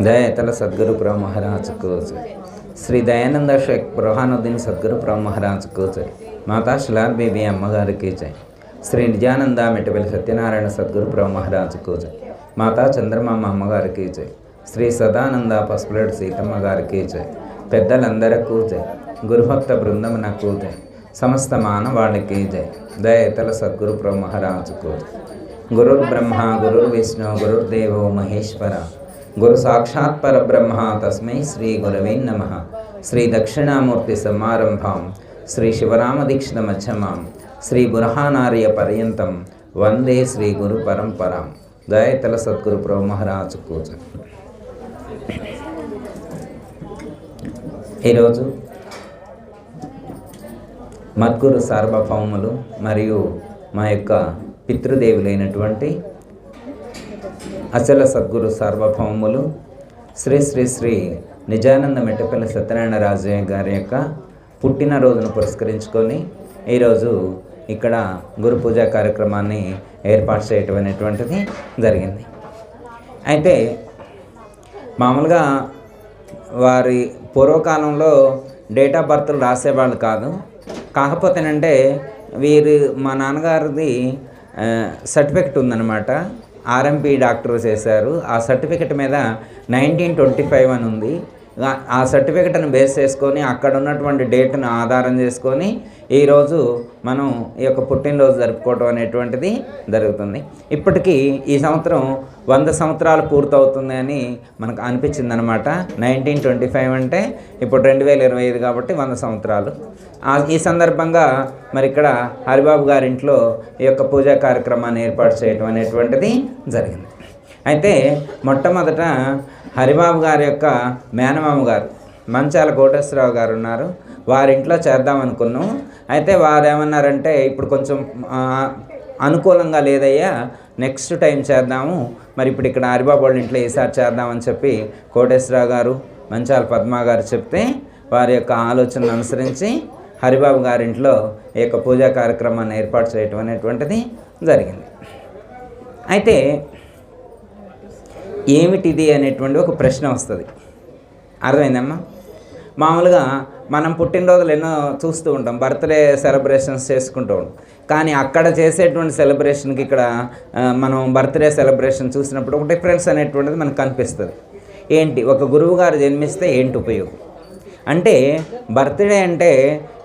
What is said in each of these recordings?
दयातल सद्गुरु प्रभु महाराज को जय। श्री दयानंद शेख बुरहानुद्दीन सद्गुरु प्रभु महाराज को जय। माता शिलार बेबी अम्मगारी की जय। श्री निजानंद मेटपल्ली सत्यनारायण सद्गुरु प्रभु महाराज को जय। माता चंद्रमाమ अम्मगारी की जय। श्री सदानंद पसुपुलेट सीतम्మ गारी की जय। పెద్దలందరకు జై। గురుభక్త బృందమునకు జై। సమస్త మానవాళికి జై। దయాతల సద్గురు ప్రభు महाराज को जय। गुरुर् ब्रह्मा गुरुर्विष्णु गुरुर्देवो महेश्वर गुरु साक्षात् परब्रह्म तस्मै श्री गुरवे नमः। श्री दक्षिणामूर्ति समारंभां श्री शिवरामदीक्षित मध्यमां श्री बुरहानार्य पर्यंतं वंदे श्री गुरु परंपरां। दयातल सद्गुरु प्रभु महाराज को जय। ఈరోజు మద్గురు సార్వభౌములు మరియు మా యొక్క పితృదేవులైనటువంటి అచల సద్గురు సార్వభౌములు శ్రీ శ్రీ శ్రీ నిజానంద మెట్టపల్లి సత్యనారాయణ రాజయ్య గారి యొక్క పుట్టినరోజును పురస్కరించుకొని ఈరోజు ఇక్కడ గురు పూజా కార్యక్రమాన్ని ఏర్పాటు చేయటం అనేటువంటిది జరిగింది. అయితే మామూలుగా వారి పూర్వకాలంలో డేట్ ఆఫ్ బర్త్లు రాసేవాళ్ళు కాదు. కాకపోతేనంటే మా నాన్నగారిది సర్టిఫికెట్ ఉందన్నమాట. ఆర్ఎంపీ డాక్టర్ చేశారు. ఆ సర్టిఫికెట్ మీద 1925 అని ఉంది. ఆ సర్టిఫికెట్ను బేస్ చేసుకొని అక్కడ ఉన్నటువంటి డేట్ను ఆధారం చేసుకొని ఈరోజు మనం ఈ యొక్క పుట్టినరోజు జరుపుకోవడం అనేటువంటిది జరుగుతుంది. ఇప్పటికీ ఈ సంవత్సరం 100 సంవత్సరాలు పూర్తవుతుంది అని మనకు అనిపించింది అనమాట. 1925 అంటే ఇప్పుడు 2025 కాబట్టి 100 సంవత్సరాలు. ఈ సందర్భంగా మరి ఇక్కడ హరిబాబు గారి ఇంట్లో ఈ యొక్క పూజా కార్యక్రమాన్ని ఏర్పాటు చేయడం అనేటువంటిది జరిగింది. అయితే మొట్టమొదట హరిబాబు గారి యొక్క మేనమామ గారు మంచాల కోటేశ్వరరావు గారు ఉన్నారు. వారింట్లో చేద్దామనుకున్నాం. అయితే వారు ఏమన్నారంటే ఇప్పుడు కొంచెం అనుకూలంగా లేదయ్యా, నెక్స్ట్ టైం చేద్దాము, మరి ఇప్పుడు ఇక్కడ హరిబాబు వాళ్ళ ఇంట్లో ఈసారి చేద్దామని చెప్పి కోటేశ్వరరావు గారు మంచాల పద్మ గారు చెప్తే వారి యొక్క ఆలోచనను అనుసరించి హరిబాబు గారింట్లో ఈ యొక్క పూజా కార్యక్రమాన్ని ఏర్పాటు చేయటం అనేటువంటిది జరిగింది. అయితే ఏమిటిది అనేటువంటి ఒక ప్రశ్న వస్తుంది. అర్థమైందమ్మా? మామూలుగా మనం పుట్టినరోజులు ఎన్నో చూస్తూ ఉంటాం, బర్త్డే సెలబ్రేషన్స్ చేసుకుంటూ ఉంటాం. కానీ అక్కడ చేసేటువంటి సెలబ్రేషన్కి ఇక్కడ మనం బర్త్డే సెలబ్రేషన్ చూసినప్పుడు ఒక డిఫరెన్స్ అనేటువంటిది మనకు కనిపిస్తుంది. ఏంటి, ఒక గురువు గారు జన్మిస్తే ఏంటి ఉపయోగం అంటే, బర్త్డే అంటే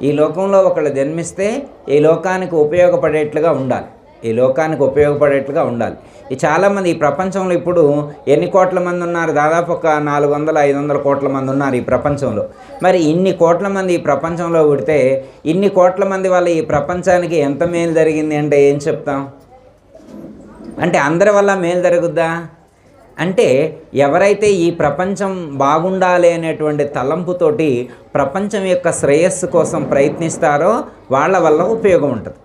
ఈ లోకంలో ఒకళ్ళు జన్మిస్తే ఈ లోకానికి ఉపయోగపడేట్లుగా ఉండాలి. ఈ లోకానికి ఉపయోగపడేట్లుగా ఉండాలి. ఈ చాలామంది ఈ ప్రపంచంలో ఇప్పుడు ఎన్ని కోట్ల మంది ఉన్నారు? దాదాపు ఒక 400-500 కోట్ల మంది ఉన్నారు ఈ ప్రపంచంలో. మరి ఇన్ని కోట్ల మంది ఈ ప్రపంచంలో పుడితే ఇన్ని కోట్ల మంది వల్ల ఈ ప్రపంచానికి ఎంత మేలు జరిగింది అంటే ఏం చెప్తాం? అంటే అందరి వల్ల మేలు జరుగుద్దా అంటే, ఎవరైతే ఈ ప్రపంచం బాగుండాలి అనేటువంటి తలంపుతోటి ప్రపంచం యొక్క శ్రేయస్సు కోసం ప్రయత్నిస్తారో వాళ్ళ వల్ల ఉపయోగం ఉంటుంది.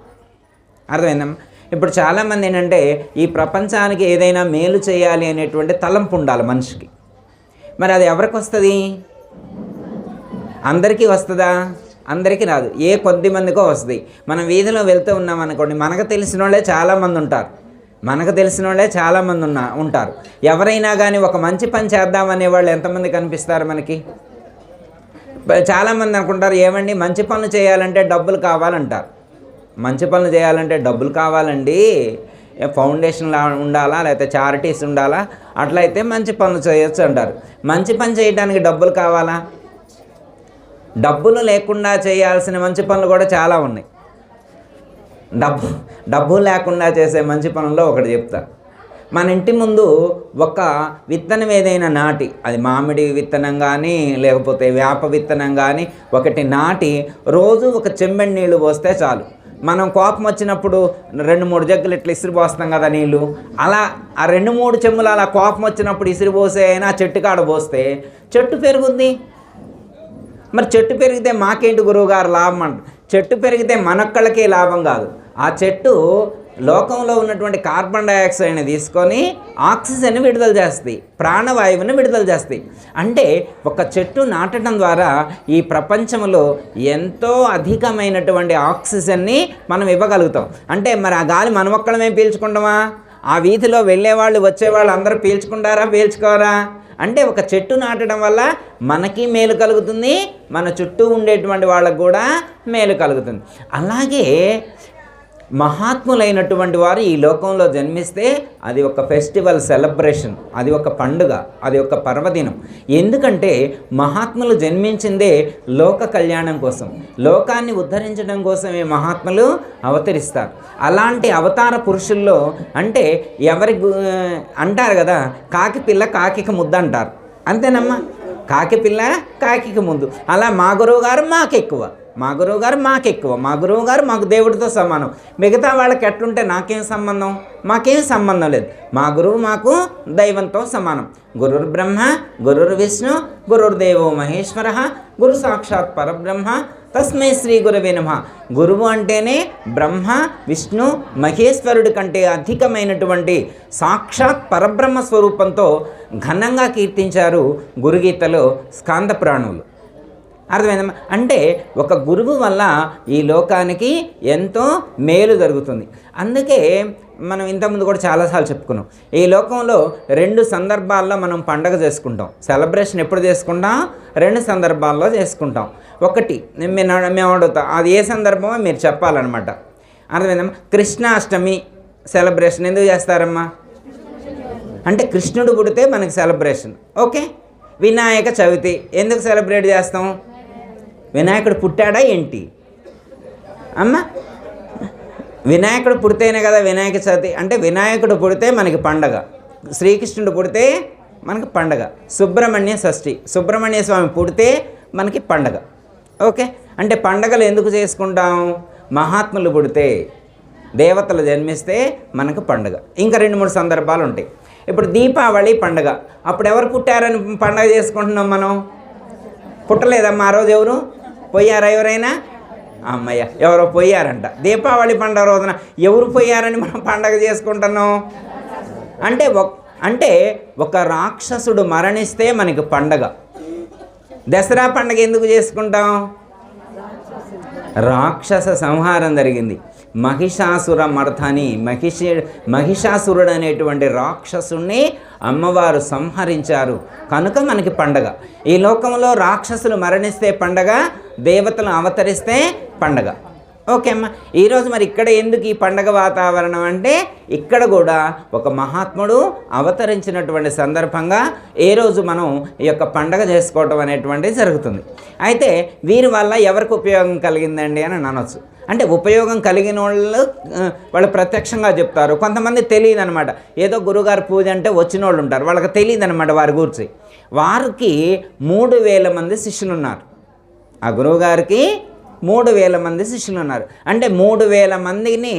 అర్థమైందమ్మా? ఇప్పుడు చాలామంది ఏంటంటే ఈ ప్రపంచానికి ఏదైనా మేలు చేయాలి అనేటువంటి తలంపు ఉండాలి మనిషికి. మరి అది ఎవరికి వస్తుంది? అందరికీ వస్తుందా? అందరికీ రాదు. ఏ కొద్ది మందికో వస్తుంది. మనం వీధిలో వెళ్తూ ఉన్నామనుకోండి, మనకు తెలిసిన వాళ్ళే చాలామంది ఉంటారు. ఉంటారు. ఎవరైనా కానీ ఒక మంచి పని చేద్దామనే వాళ్ళు ఎంతమంది కనిపిస్తారు మనకి? చాలామంది అనుకుంటారు, ఏమండి మంచి పనులు చేయాలంటే డబ్బులు కావాలంటారు. మంచి పనులు చేయాలంటే డబ్బులు కావాలండి, ఫౌండేషన్ ఉండాలా, లేకపోతే చారిటీస్ ఉండాలా, అట్లయితే మంచి పనులు చేయొచ్చు అంటారు. మంచి పని చేయడానికి డబ్బులు కావాలా? డబ్బులు లేకుండా చేయాల్సిన మంచి పనులు కూడా చాలా ఉన్నాయి. డబ్బు లేకుండా చేసే మంచి పనుల్లో ఒకటి చెప్తా. మన ఇంటి ముందు ఒక విత్తనం ఏదైనా నాటి, అది మామిడి విత్తనం కానీ లేకపోతే వేప విత్తనం కానీ ఒకటి నాటి రోజు ఒక చెంబెడు నీళ్ళు పోస్తే చాలు. మనం కోపం వచ్చినప్పుడు 2-3 జగ్గులు ఇట్లా ఇసిరి పోస్తాం కదా నీళ్ళు, అలా ఆ 2-3 చెంబులు అలా కోపం వచ్చినప్పుడు ఇసిరి పోసే అయినా చెట్టు కాడ పోస్తే చెట్టు పెరుగుద్ది. మరి చెట్టు పెరిగితే మాకేంటి గురువుగారు లాభం అంట? చెట్టు పెరిగితే మనొక్కళ్ళకే లాభం కాదు, ఆ చెట్టు లోకంలో ఉన్నటువంటి కార్బన్ డైఆక్సైడ్ని తీసుకొని ఆక్సిజన్ని విడుదల చేస్తాయి, ప్రాణవాయువుని విడుదల చేస్తాయి. అంటే ఒక చెట్టు నాటడం ద్వారా ఈ ప్రపంచంలో ఎంతో అధికమైనటువంటి ఆక్సిజన్ని మనం ఇవ్వగలుగుతాం. అంటే మరి ఆ గాలి మనం ఒక్కడమే పీల్చుకుంటామా? ఆ వీధిలో వెళ్ళేవాళ్ళు వచ్చేవాళ్ళు అందరూ పీల్చుకుంటారా, పీల్చుకోరా? అంటే ఒక చెట్టు నాటడం వల్ల మనకి మేలు కలుగుతుంది, మన చుట్టూ ఉండేటువంటి వాళ్ళకు కూడా మేలు కలుగుతుంది. అలాగే మహాత్ములైనటువంటి వారు ఈ లోకంలో జన్మిస్తే అది ఒక ఫెస్టివల్ సెలబ్రేషన్, అది ఒక పండుగ, అది ఒక పర్వదినం. ఎందుకంటే మహాత్ములు జన్మించిందే లోక కళ్యాణం కోసం, లోకాన్ని ఉద్ధరించడం కోసమే మహాత్ములు అవతరిస్తారు. అలాంటి అవతార పురుషుల్లో అంటే అంటారు కదా, కాకి పిల్ల కాకికి ముద్ద అంటారు, అంతేనమ్మా? కాకి పిల్ల కాకికి ముద్దు. అలా మా గురువు గారు మాకెక్కువ, మా గురువు గారు మాకెక్కువ, మా గురువు గారు మాకు దేవుడితో సమానం. మిగతా వాళ్ళకి ఎట్లుంటే నాకేం సంబంధం? మాకేం సంబంధం లేదు. మా గురువు మాకు దైవంతో సమానం. గురుర్ బ్రహ్మ గురుర్ విష్ణు గురుర్దేవో మహేశ్వర గురు సాక్షాత్ పరబ్రహ్మ తస్మై శ్రీ గురవే నమః. గురువు అంటేనే బ్రహ్మ విష్ణు మహేశ్వరుడి కంటే అధికమైనటువంటి సాక్షాత్ పరబ్రహ్మ స్వరూపంతో ఘనంగా కీర్తించారు గురుగీతలో స్కాంద పురాణులు. అర్థమైందమ్మా? అంటే ఒక గురువు వల్ల ఈ లోకానికి ఎంతో మేలు జరుగుతుంది. అందుకే మనం ఇంతకుముందు కూడా చాలాసార్లు చెప్పుకున్నాం, ఈ లోకంలో 2 సందర్భాల్లో మనం పండగ చేసుకుంటాం. సెలబ్రేషన్ ఎప్పుడు చేసుకుంటాం? 2 సందర్భాల్లో చేసుకుంటాం. ఒకటి మేము అడుగుతాం, అది ఏ సందర్భమో మీరు చెప్పాలన్నమాట. అర్థమైందమ్మా? కృష్ణాష్టమి సెలబ్రేషన్ ఎందుకు చేస్తారమ్మా? అంటే కృష్ణుడు పుడితే మనకి సెలబ్రేషన్. ఓకే. వినాయక చవితి ఎందుకు సెలబ్రేట్ చేస్తాం? వినాయకుడు పుట్టాడా ఏంటి అమ్మ? వినాయకుడు పుడితేనే కదా వినాయక చవితి. అంటే వినాయకుడు పుడితే మనకి పండగ, శ్రీకృష్ణుడు పుడితే మనకి పండగ. సుబ్రహ్మణ్య షష్ఠి, సుబ్రహ్మణ్య స్వామి పుడితే మనకి పండగ. ఓకే. అంటే పండగలు ఎందుకు చేసుకుంటాం? మహాత్ములు పుడితే, దేవతలు జన్మిస్తే మనకు పండగ. ఇంకా 2-3 సందర్భాలు ఉంటాయి. ఇప్పుడు దీపావళి పండగ, అప్పుడు ఎవరు పుట్టారని పండగ చేసుకుంటున్నాం మనం? పుట్టలేదమ్మా ఆ రోజు. ఎవరు పోయారా? ఎవరైనా? అమ్మయ్య, ఎవరో పోయారంట. దీపావళి పండుగ రోజున ఎవరు పోయారని మనం పండగ చేసుకుంటున్నాం? అంటే ఒక రాక్షసుడు మరణిస్తే మనకి పండగ. దసరా పండగ ఎందుకు చేసుకుంటాం? రాక్షస సంహారం జరిగింది. మహిషాసుర మర్ధని, మహిషాసురుడు అనేటువంటి రాక్షసుని అమ్మవారు సంహరించారు కనుక మనకి పండగ. ఈ లోకంలో రాక్షసులు మరణిస్తే పండగ, దేవతలు అవతరిస్తే పండగ. ఓకే అమ్మ. ఈరోజు మరి ఇక్కడ ఎందుకు ఈ పండగ వాతావరణం అంటే, ఇక్కడ కూడా ఒక మహాత్ముడు అవతరించినటువంటి సందర్భంగా ఏ రోజు మనం ఈ యొక్క పండగ చేసుకోవటం అనేటువంటిది జరుగుతుంది. అయితే వీరి వల్ల ఎవరికి ఉపయోగం కలిగిందండి అని అనొచ్చు. అంటే ఉపయోగం కలిగిన వాళ్ళు ప్రత్యక్షంగా చెప్తారు. కొంతమంది తెలియదు అనమాట. ఏదో గురుగారు పూజ అంటే వచ్చిన వాళ్ళు ఉంటారు, వాళ్ళకి తెలియదు అనమాట వారి గురించి. వారికి 3000 మంది శిష్యులు ఉన్నారు. ఆ గురువుగారికి 3000 మంది శిష్యులు ఉన్నారు. అంటే 3000 మందిని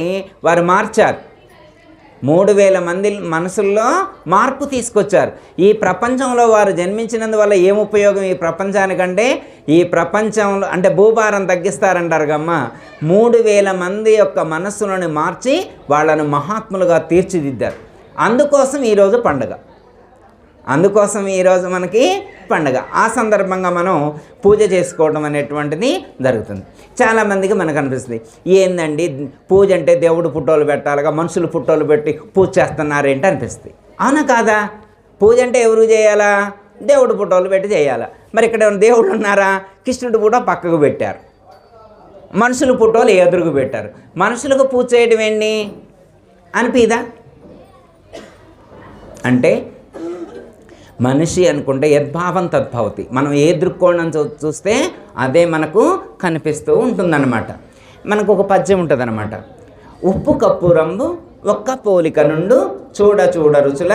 వారు మార్చారు. 3000 మంది మనసుల్లో మార్పు తీసుకొచ్చారు. ఈ ప్రపంచంలో వారు జన్మించినందువల్ల ఏం ఉపయోగం ఈ ప్రపంచానికంటే, ఈ ప్రపంచంలో అంటే భూభారం తగ్గిస్తారంటారు కమ్మ. 3000 మంది యొక్క మనస్సులను మార్చి వాళ్ళను మహాత్ములుగా తీర్చిదిద్దారు. అందుకోసం ఈరోజు పండుగ, అందుకోసం ఈరోజు మనకి పండుగ. ఆ సందర్భంగా మనం పూజ చేసుకోవడం అనేటువంటిది జరుగుతుంది. చాలామందికి మనకు అనిపిస్తుంది, ఏందండి పూజ అంటే దేవుడు ఫోటోలు పెట్టాలిగా, మనుషులు ఫోటోలు పెట్టి పూజ చేస్తున్నారేంటి అనిపిస్తుంది. అవునా కాదా? పూజ అంటే ఎవరు చేయాలా? దేవుడు ఫోటోలు పెట్టి చేయాలా. మరి ఇక్కడ దేవుళ్ళు ఉన్నారా? కృష్ణుడు ఫోటో పక్కకు పెట్టారు, మనుషులు ఫోటోలు ఎదురుకు పెట్టారు. మనుషులకు పూజ చేయడం ఏంటి అనిపిదా? అంటే మనిషి అనుకుంటే యద్భావం తద్భవతి. మనం ఏ దృక్కోణం చూస్తే అదే మనకు కనిపిస్తూ ఉంటుందన్నమాట. మనకు ఒక పద్యం ఉంటుందన్నమాట. ఉప్పు కప్పు రంగు ఒక్క పోలిక నుండు చూడ చూడ రుచుల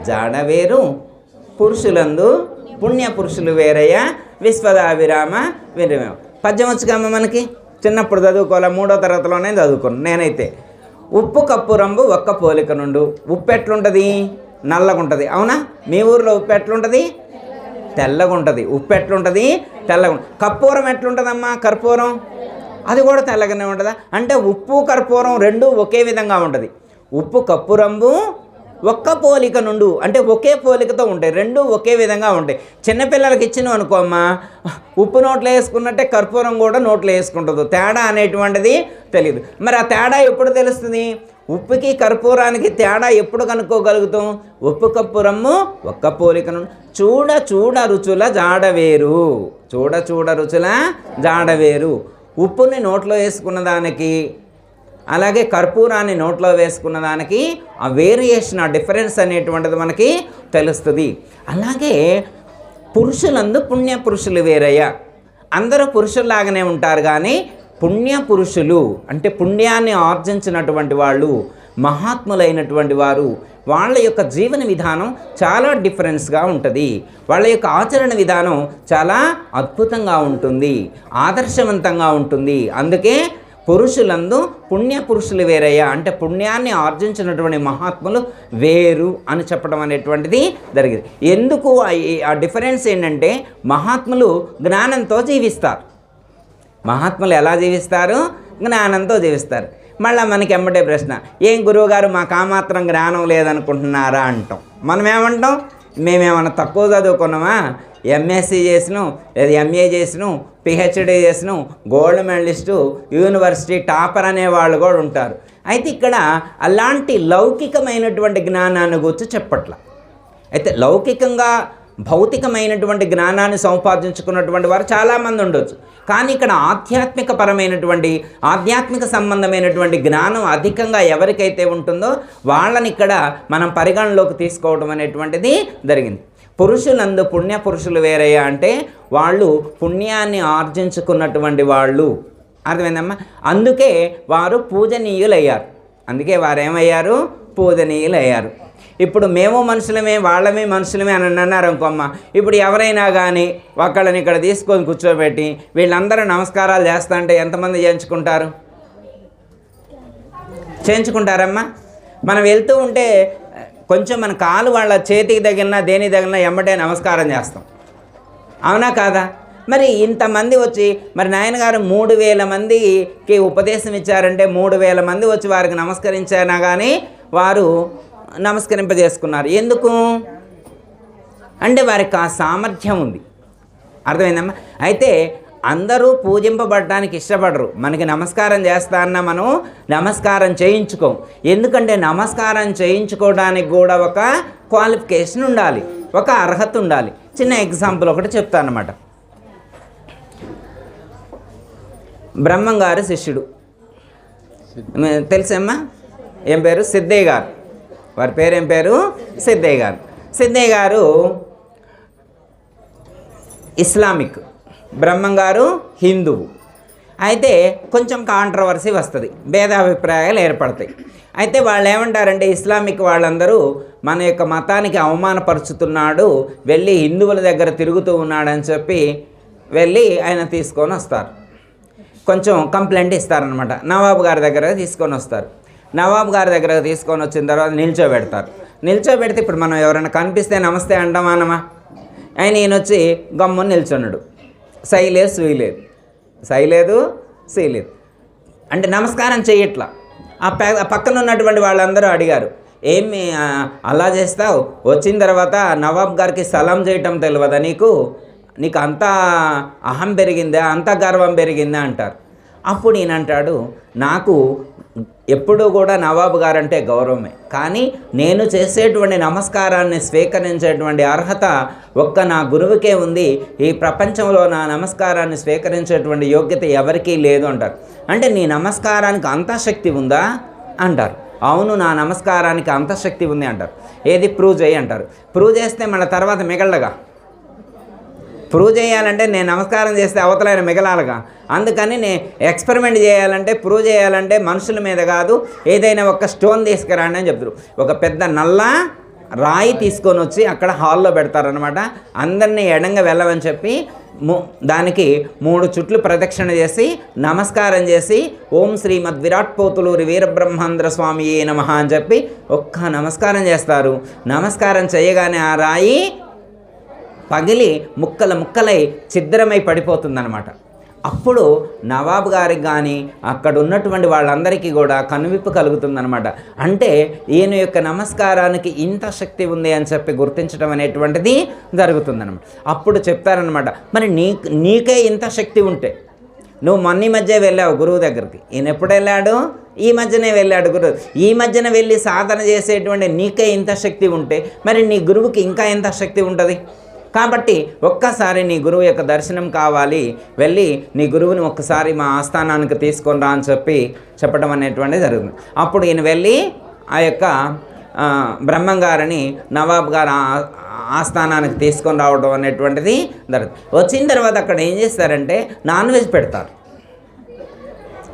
జాడవేరు పురుషులందు పుణ్య పురుషులు వేరయ్య విశ్వదావిరామ విరమ. పద్యం వచ్చుకమ్మ మనకి చిన్నప్పుడు చదువుకోవాలి, 3వ తరగతిలోనే చదువుకున్నాను నేనైతే. ఉప్పు కప్పు రంగు ఒక్క పోలిక నుండు. ఉప్పు ఎట్లుంటుంది? నల్లగా ఉంటుంది. అవునా? మీ ఊర్లో ఉప్పు ఎట్లుంటుంది? తెల్లగా ఉంటుంది. ఉప్పు ఎట్లుంటుంది? తెల్లగా ఉంటుంది. కర్పూరం ఎట్లుంటుందమ్మా? కర్పూరం అది కూడా తెల్లగానే ఉంటుందా? అంటే ఉప్పు కర్పూరం రెండు ఒకే విధంగా ఉంటుంది. ఉప్పు కర్పూరంబు ఒక్క పోలిక నుండు అంటే ఒకే పోలికతో ఉంటాయి, రెండు ఒకే విధంగా ఉంటాయి. చిన్నపిల్లలకి ఇచ్చినవి అనుకో అమ్మా, ఉప్పు నోట్లో వేసుకున్నట్టే కర్పూరం కూడా నోట్లో వేసుకుంటుంది. తేడా అనేటువంటిది తెలియదు. మరి ఆ తేడా ఎప్పుడు తెలుస్తుంది? ఉప్పుకి కర్పూరానికి తేడా ఎప్పుడు కనుక్కోగలుగుతాం? ఉప్పు కప్పు రమ్ము ఒక్క పోలికను, చూడ చూడ రుచుల జాడవేరు, చూడ చూడ రుచుల జాడవేరు. ఉప్పుని నోట్లో వేసుకున్న దానికి అలాగే కర్పూరాన్ని నోట్లో వేసుకున్న దానికి ఆ వేరియేషన్, ఆ డిఫరెన్స్ అనేటువంటిది మనకి తెలుస్తుంది. అలాగే పురుషులందు పుణ్య పురుషులు వేరయ్యా. అందరూ పురుషుల్లాగానే ఉంటారు, కానీ పుణ్య పురుషులు అంటే పుణ్యాన్ని ఆర్జించినటువంటి వాళ్ళు, మహాత్ములైనటువంటి వారు, వాళ్ళ యొక్క జీవన విధానం చాలా డిఫరెన్స్గా ఉంటుంది. వాళ్ళ యొక్క ఆచరణ విధానం చాలా అద్భుతంగా ఉంటుంది, ఆదర్శవంతంగా ఉంటుంది. అందుకే పురుషులందు పుణ్య పురుషులు వేరయ్యా అంటే పుణ్యాన్ని ఆర్జించినటువంటి మహాత్ములు వేరు అని చెప్పడం అనేటువంటిది జరిగింది. ఎందుకు ఆ డిఫరెన్స్ ఏంటంటే, మహాత్ములు జ్ఞానంతో జీవిస్తారు. మహాత్ములు ఎలా జీవిస్తారు? జ్ఞానంతో జీవిస్తారు. మళ్ళీ మనకి ఎమ్మటే ప్రశ్న, ఏం గురువుగారు మాకు ఆ మాత్రం జ్ఞానం లేదనుకుంటున్నారా అంటాం. మనం ఏమంటాం? మేమేమన్నా తక్కువ చదువుకున్నామా? ఎంఎస్సీ చేసినాం, లేదా ఎంఏ చేసినాం, పిహెచ్డి చేసినాం, గోల్డ్ మెడలిస్టు, యూనివర్సిటీ టాపర్ అనేవాళ్ళు కూడా ఉంటారు. అయితే ఇక్కడ అలాంటి లౌకికమైనటువంటి జ్ఞానాన్ని గురించి చెప్పట్ల. అయితే లౌకికంగా భౌతికమైనటువంటి జ్ఞానాన్ని సంపాదించుకున్నటువంటి వారు చాలామంది ఉండొచ్చు, కానీ ఇక్కడ ఆధ్యాత్మిక సంబంధమైనటువంటి జ్ఞానం అధికంగా ఎవరికైతే ఉంటుందో వాళ్ళని ఇక్కడ మనం పరిగణలోకి తీసుకోవడం అనేటువంటిది జరిగింది. పురుషులందు పుణ్య పురుషులు వేరయ్యా అంటే వాళ్ళు పుణ్యాన్ని ఆర్జించుకున్నటువంటి వాళ్ళు, అర్థమైందమ్మా? అందుకే వారు పూజనీయులయ్యారు. అందుకే వారు ఏమయ్యారు? పూజనీయులయ్యారు. ఇప్పుడు మేము మనుషులమే, వాళ్ళమే మనుషులమే అని అన్నారు అనుకోమ్మ. ఇప్పుడు ఎవరైనా కానీ ఒకళ్ళని ఇక్కడ తీసుకొని కూర్చోబెట్టి వీళ్ళందరూ నమస్కారాలు చేస్తా అంటే ఎంతమంది చేయించుకుంటారమ్మా? మనం వెళ్తూ ఉంటే కొంచెం మన కాలు వాళ్ళ చేతికి తగిలినా దేనికి తగిలినా ఎమ్మటే నమస్కారం చేస్తాం, అవునా కాదా? మరి ఇంతమంది వచ్చి, మరి నాయనగారు 3000 మందికి ఉపదేశం ఇచ్చారంటే 3000 మంది వచ్చి వారికి నమస్కరించానా కానీ వారు నమస్కరింపజేసుకున్నారు. ఎందుకు అంటే వారికి ఆ సామర్థ్యం ఉంది, అర్థమైందమ్మా? అయితే అందరూ పూజింపబడటానికి ఇష్టపడరు. మనకి నమస్కారం చేస్తా అన్నా మనం నమస్కారం చేయించుకోం. ఎందుకంటే నమస్కారం చేయించుకోవడానికి కూడా ఒక క్వాలిఫికేషన్ ఉండాలి, ఒక అర్హత ఉండాలి. చిన్న ఎగ్జాంపుల్ ఒకటి చెప్తాను అన్నమాట. బ్రహ్మంగారు శిష్యుడు తెలుసమ్మా? ఏం పేరు? సిద్ధయ్య గారు. వారి పేరు ఏం పేరు? సిద్ధయ్య గారు. సిద్ధయ్య గారు ఇస్లామిక్, బ్రహ్మంగారు హిందువు. అయితే కొంచెం కాంట్రవర్సీ వస్తుంది, భేదాభిప్రాయాలు ఏర్పడతాయి. అయితే వాళ్ళు ఏమంటారంటే, ఇస్లామిక్ వాళ్ళందరూ మన యొక్క మతానికి అవమానపరుచుతున్నాడు, వెళ్ళి హిందువుల దగ్గర తిరుగుతూ ఉన్నాడని చెప్పి వెళ్ళి ఆయన తీసుకొని వస్తారు. కొంచెం కంప్లైంట్ ఇస్తారనమాట. నవాబు గారి దగ్గర తీసుకొని వస్తారు. నవాబు గారి దగ్గర తీసుకొని వచ్చిన తర్వాత నిల్చోబెడితే ఇప్పుడు మనం ఎవరైనా కనిపిస్తే నమస్తే అంటామానమా? ఆయన ఈయన వచ్చి గమ్ముని నిల్చున్నాడు. సై లేదు అంటే నమస్కారం చేయట్లా. ఆ పక్కన ఉన్నటువంటి వాళ్ళందరూ అడిగారు, ఏమి అలా చేస్తావు? వచ్చిన తర్వాత నవాబ్ గారికి సలాం చేయటం తెలియదా నీకు అంత అహం పెరిగిందా, అంత గర్వం పెరిగిందా అంటారు. అప్పుడు ఈయన అంటాడు, నాకు ఎప్పుడూ కూడా నవాబు గారంటే గౌరవమే, కానీ నేను చేసేటువంటి నమస్కారాన్ని స్వీకరించేటువంటి అర్హత ఒక్క నా గురువుకే ఉంది. ఈ ప్రపంచంలో నా నమస్కారాన్ని స్వీకరించేటువంటి యోగ్యత ఎవరికీ లేదు అంటారు. అంటే నీ నమస్కారానికి అంత శక్తి ఉందా అంటారు. అవును, నా నమస్కారానికి అంత శక్తి ఉంది అంటారు. ఏది? ప్రూవ్ చేయి అంటారు. ప్రూవ్ చేస్తే మన తర్వాత మిగలగా. ప్రూవ్ చేయాలంటే నేను నమస్కారం చేస్తే అవతలైన మిగలాలిగా. అందుకని నేను ఎక్స్పెరిమెంట్ చేయాలంటే, ప్రూవ్ చేయాలంటే మనుషుల మీద కాదు, ఏదైనా ఒక స్టోన్ తీసుకురండి అని చెప్తారు. ఒక పెద్ద నల్ల రాయి తీసుకొని వచ్చి అక్కడ హాల్లో పెడతారనమాట. అందరినీ ఎడంగా వెళ్ళమని చెప్పి దానికి 3 చుట్లు ప్రదక్షిణ చేసి నమస్కారం చేసి ఓం శ్రీమద్ విరాట్ పోతులూరి వీరబ్రహ్మేంద్ర స్వామి నమః అని చెప్పి ఒక్క నమస్కారం చేస్తారు. నమస్కారం చేయగానే ఆ రాయి పగిలి ముక్కలై ఛిద్రమై పడిపోతుందన్నమాట. అప్పుడు నవాబు గారికి కానీ అక్కడ ఉన్నటువంటి వాళ్ళందరికీ కూడా కనువిప్పు కలుగుతుందన్నమాట. అంటే ఈయన యొక్క నమస్కారానికి ఇంత శక్తి ఉంది అని చెప్పి గుర్తించడం అనేటువంటిది జరుగుతుందన్నమాట. అప్పుడు చెప్తారనమాట, మరి నీకే ఇంత శక్తి ఉంటే నువ్వు మొన్న మధ్య వెళ్ళావు గురువు దగ్గరికి, ఈయన ఎప్పుడు వెళ్ళాడు? ఈ మధ్యనే వెళ్ళాడు గురువు. ఈ మధ్యన వెళ్ళి సాధన చేసేటువంటి నీకే ఇంత శక్తి ఉంటే మరి నీ గురువుకి ఇంకా ఎంత శక్తి ఉంటుంది? కాబట్టి ఒక్కసారి నీ గురువు యొక్క దర్శనం కావాలి, వెళ్ళి నీ గురువుని ఒక్కసారి మా ఆస్థానానికి తీసుకొని రా అని చెప్పడం అనేటువంటిది జరుగుతుంది. అప్పుడు ఈయన వెళ్ళి ఆ యొక్క బ్రహ్మంగారిని నవాబ్ గారు ఆస్థానానికి తీసుకొని రావడం అనేటువంటిది జరుగుతుంది. వచ్చిన తర్వాత అక్కడ ఏం చేస్తారంటే నాన్ వెజ్ పెడతారు.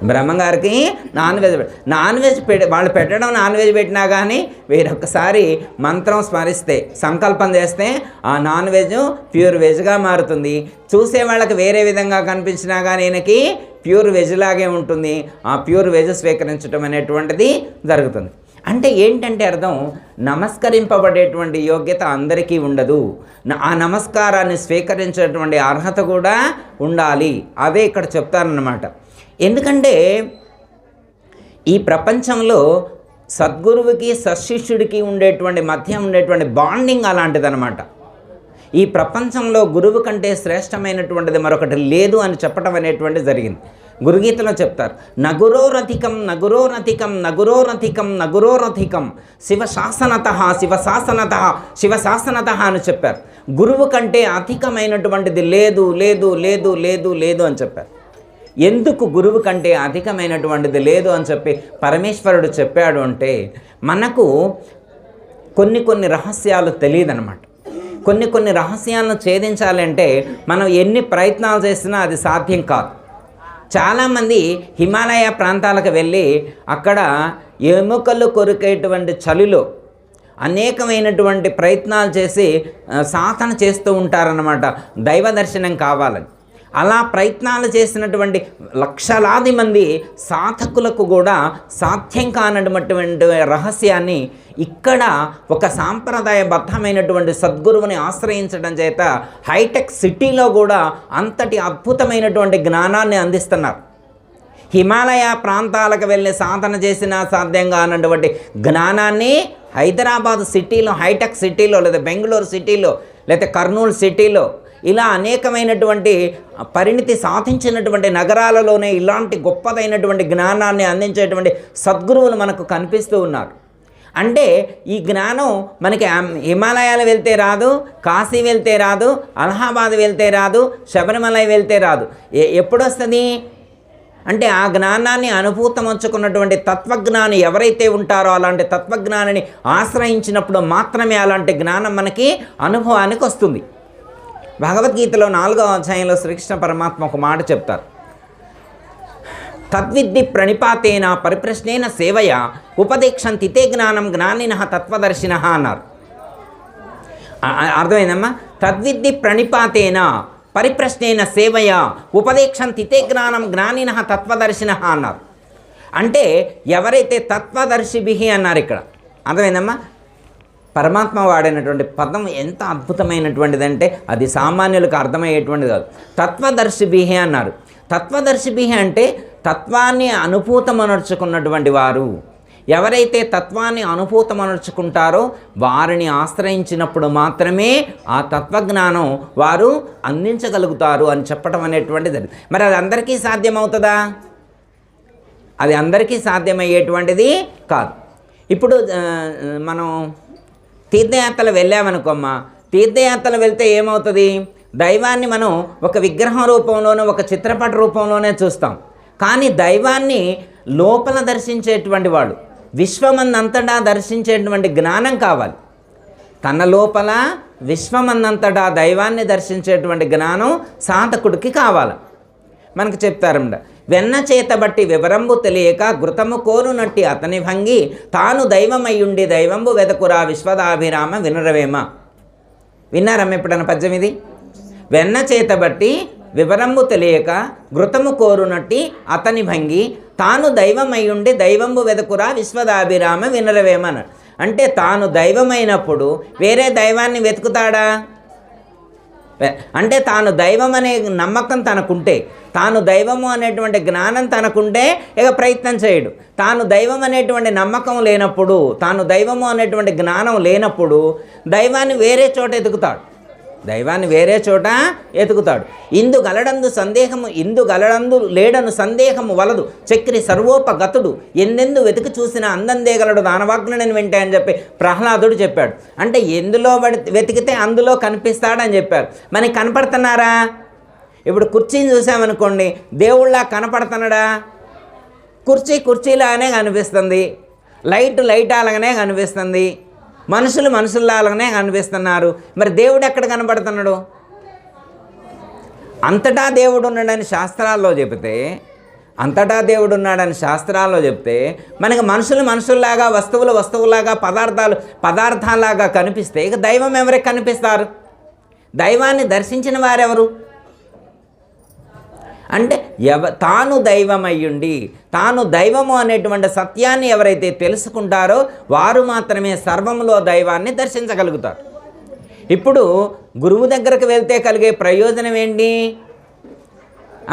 బ్రహ్మంగారికి నాన్ వెజ్ వాళ్ళు పెట్టడం నాన్ వెజ్ పెట్టినా కానీ వేరొకసారి మంత్రం స్మరిస్తే సంకల్పం చేస్తే ఆ నాన్ వెజ్ ప్యూర్ వెజ్గా మారుతుంది. చూసే వాళ్ళకి వేరే విధంగా కనిపించినా కానీ ఈయనకి ప్యూర్ వెజ్ లాగే ఉంటుంది. ఆ ప్యూర్ వెజ్ స్వీకరించడం అనేటువంటిది జరుగుతుంది. అంటే ఏంటంటే అర్థం, నమస్కరింపబడేటువంటి యోగ్యత అందరికీ ఉండదు. ఆ నమస్కారాన్ని స్వీకరించేటువంటి అర్హత కూడా ఉండాలి. అదే ఇక్కడ చెప్తారన్నమాట. ఎందుకంటే ఈ ప్రపంచంలో సద్గురువుకి సశిష్యుడికి మధ్య ఉండేటువంటి బాండింగ్ అలాంటిదన్నమాట. ఈ ప్రపంచంలో గురువు కంటే శ్రేష్టమైనటువంటిది మరొకటి లేదు అని చెప్పడం అనేటువంటిది జరిగింది. గురుగీతలో చెప్తారు, నగురోరధికం నగురోరధికం నగురోరధికం నగురోరధికం శివశాసనత శివశాసనత శివశాసనత అని చెప్పారు. గురువు కంటే అధికమైనటువంటిది లేదు లేదు లేదు లేదు లేదు అని చెప్పారు. ఎందుకు గురువు కంటే అధికమైనటువంటిది లేదు అని చెప్పి పరమేశ్వరుడు చెప్పాడు అంటే, మనకు కొన్ని రహస్యాలు తెలియదన్నమాట. కొన్ని రహస్యాలను ఛేదించాలంటే మనం ఎన్ని ప్రయత్నాలు చేసినా అది సాధ్యం కాదు. చాలామంది హిమాలయ ప్రాంతాలకు వెళ్ళి అక్కడ ఎముకలు కొరికేటువంటి చలిలో అనేకమైనటువంటి ప్రయత్నాలు చేసి సాధన చేస్తూ ఉంటారన్నమాట, దైవ దర్శనం కావాలని. అలా ప్రయత్నాలు చేసినటువంటి లక్షలాది మంది సాధకులకు కూడా సాధ్యం కానటువంటి రహస్యాన్ని ఇక్కడ ఒక సాంప్రదాయబద్ధమైనటువంటి సద్గురువుని ఆశ్రయించడం చేత హైటెక్ సిటీలో కూడా అంతటి అద్భుతమైనటువంటి జ్ఞానాన్ని అందిస్తున్నారు. హిమాలయ ప్రాంతాలకు వెళ్ళి సాధన చేసినా సాధ్యం కానటువంటి జ్ఞానాన్ని హైదరాబాద్ సిటీలో, హైటెక్ సిటీలో, లేదా బెంగళూరు సిటీలో, లేదా కర్నూలు సిటీలో, ఇలా అనేకమైనటువంటి పరిణితి సాధించినటువంటి నగరాలలోనే ఇలాంటి గొప్పదైనటువంటి జ్ఞానాన్ని అందించేటువంటి సద్గురువులు మనకు కనిపిస్తూ ఉన్నారు. అంటే ఈ జ్ఞానం మనకి హిమాలయాలు వెళ్తే రాదు, కాశీ వెళ్తే రాదు, అలహాబాద్ వెళ్తే రాదు, శబరిమల వెళ్తే రాదు. ఎప్పుడు వస్తుంది అంటే ఆ జ్ఞానాన్ని అనుభూతమంచుకున్నటువంటి తత్వజ్ఞాని ఎవరైతే ఉంటారో అలాంటి తత్వజ్ఞానిని ఆశ్రయించినప్పుడు మాత్రమే అలాంటి జ్ఞానం మనకి అనుభవానికి వస్తుంది. భగవద్గీతలో 4వ అధ్యాయంలో శ్రీకృష్ణ పరమాత్మ ఒక మాట చెప్తారు, తద్విద్ది ప్రణిపాతేన పరిప్రశ్నేన సేవయ ఉపదేక్షంతి తే జ్ఞానం జ్ఞానినః తత్వదర్శినః అన్నారు. అర్థమైందమ్మా? తద్విద్ది ప్రణిపాతేన పరిప్రశ్నేన సేవయ ఉపదేక్షంతి తే జ్ఞానం జ్ఞానినః తత్వదర్శినః అన్నారు. అంటే ఎవరైతే తత్వదర్శిభిః అన్నారు ఇక్కడ. అర్థమైందమ్మా? పరమాత్మ వాడినటువంటి పదం ఎంత అద్భుతమైనటువంటిదంటే అది సామాన్యులకు అర్థమయ్యేటువంటిది కాదు. తత్వదర్శిభిః అన్నారు. తత్వదర్శిభిః అంటే తత్వాన్ని అనుభూతమనర్చుకున్నటువంటి వారు. ఎవరైతే తత్వాన్ని అనుభూతమనర్చుకుంటారో వారిని ఆశ్రయించినప్పుడు మాత్రమే ఆ తత్వజ్ఞానం వారు అందించగలుగుతారు అని చెప్పడం అనేటువంటిది. మరి అది అందరికీ సాధ్యమవుతుందా? అది అందరికీ సాధ్యమయ్యేటువంటిది కాదు. ఇప్పుడు మనం తీర్థయాత్రలు వెళ్ళామనుకోమ్మా, తీర్థయాత్రలు వెళ్తే ఏమవుతుంది? దైవాన్ని మనం ఒక విగ్రహం రూపంలోనే, ఒక చిత్రపట రూపంలోనే చూస్తాం. కానీ దైవాన్ని లోపల దర్శించేటువంటి వాడు, విశ్వమందంతటా దర్శించేటువంటి జ్ఞానం కావాలి. తన లోపల విశ్వమందంతటా దైవాన్ని దర్శించేటువంటి జ్ఞానం సాధకుడికి కావాలి. మనకు చెప్తారంట, వెన్న చేతబట్టి వివరంబు తెలియక ఘృతము కోరునట్టి అతని భంగి తాను దైవమయ్యుండి దైవంబు వెదకురా విశ్వదాభిరామ వినురవేమ. విన్నారమ్మ ఎప్పుడన్నా పద్యం ఇది? వెన్న చేతబట్టి వివరంబు తెలియక ఘృతము కోరునట్టి అతని భంగి తాను దైవమయ్యుండి దైవంబు వెదకురా విశ్వదాభిరామ వినురవేమ అన్నాడు. అంటే తాను దైవమైనప్పుడు వేరే దైవాన్ని వెతుకుతాడా? అంటే తాను దైవం అనే నమ్మకం తనకుంటే, తాను దైవము అనేటువంటి జ్ఞానం తనకుంటే ఇక ప్రయత్నం చేయడు. తాను దైవం అనేటువంటి నమ్మకం లేనప్పుడు, తాను దైవము అనేటువంటి జ్ఞానం లేనప్పుడు దైవాన్ని వేరే చోట ఎదుగుతాడు. దైవాన్ని వేరే చోట ఎతుకుతాడు. ఇందు గలడందు లేడను సందేహము వలదు, చక్రి సర్వోపగతుడు, ఎందెందు వెతికి చూసిన అందందేగలడు దానవాగ్నుడని వెంటే అని చెప్పి ప్రహ్లాదుడు చెప్పాడు. అంటే ఎందులో వెతికితే అందులో కనిపిస్తాడని చెప్పారు. మనకి కనపడుతున్నారా? ఇప్పుడు కుర్చీని చూసామనుకోండి, దేవుళ్ళ కనపడుతున్నాడా? కుర్చీలాగానే కనిపిస్తుంది, లైట్ అలాగనే కనిపిస్తుంది, మనుషుల్లాగానే కనిపిస్తున్నారు. మరి దేవుడు ఎక్కడ కనపడుతున్నాడు? అంతటా దేవుడు ఉన్నాడని శాస్త్రాల్లో చెబితే, మనకి మనుషుల్లాగా, వస్తువులాగా, పదార్థాలాగా కనిపిస్తే ఇక దైవం ఎవరికి కనిపిస్తారు? దైవాన్ని దర్శించిన వారెవరు? అంటే తాను దైవమయ్యుండి, తాను దైవము అనేటువంటి సత్యాన్ని ఎవరైతే తెలుసుకుంటారో వారు మాత్రమే సర్వములో దైవాన్ని దర్శించగలుగుతారు. ఇప్పుడు గురువు దగ్గరకు వెళ్తే కలిగే ప్రయోజనం ఏంటి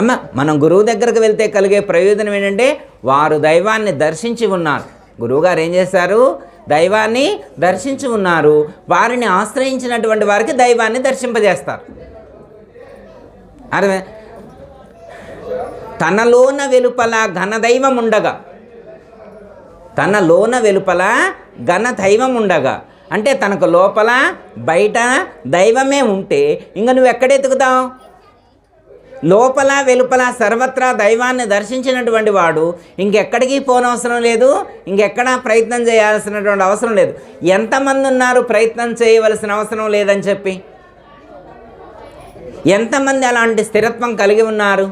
అమ్మ? మనం గురువు దగ్గరకు వెళ్తే కలిగే ప్రయోజనం ఏంటంటే వారు దైవాన్ని దర్శించి ఉన్నారు. గురువుగారు ఏం చేశారు? దైవాన్ని దర్శించి ఉన్నారు. వారిని ఆశ్రయించినటువంటి వారికి దైవాన్ని దర్శింపజేస్తారు. అర్థమే? తనలోన వెలుపల ఘనదైవం ఉండగా, అంటే తనకు లోపల బయట దైవమే ఉంటే ఇంక నువ్వు ఎక్కడ ఎతుకుతావు? లోపల వెలుపల సర్వత్రా దైవాన్ని దర్శించినటువంటి వాడు ఇంకెక్కడికి పోనవసరం లేదు, ఇంకెక్కడా ప్రయత్నం చేయాల్సినటువంటి అవసరం లేదు. ఎంతమంది ఉన్నారు ప్రయత్నం చేయవలసిన అవసరం లేదని చెప్పి? ఎంతమంది అలాంటి స్థిరత్వం కలిగి ఉన్నారు?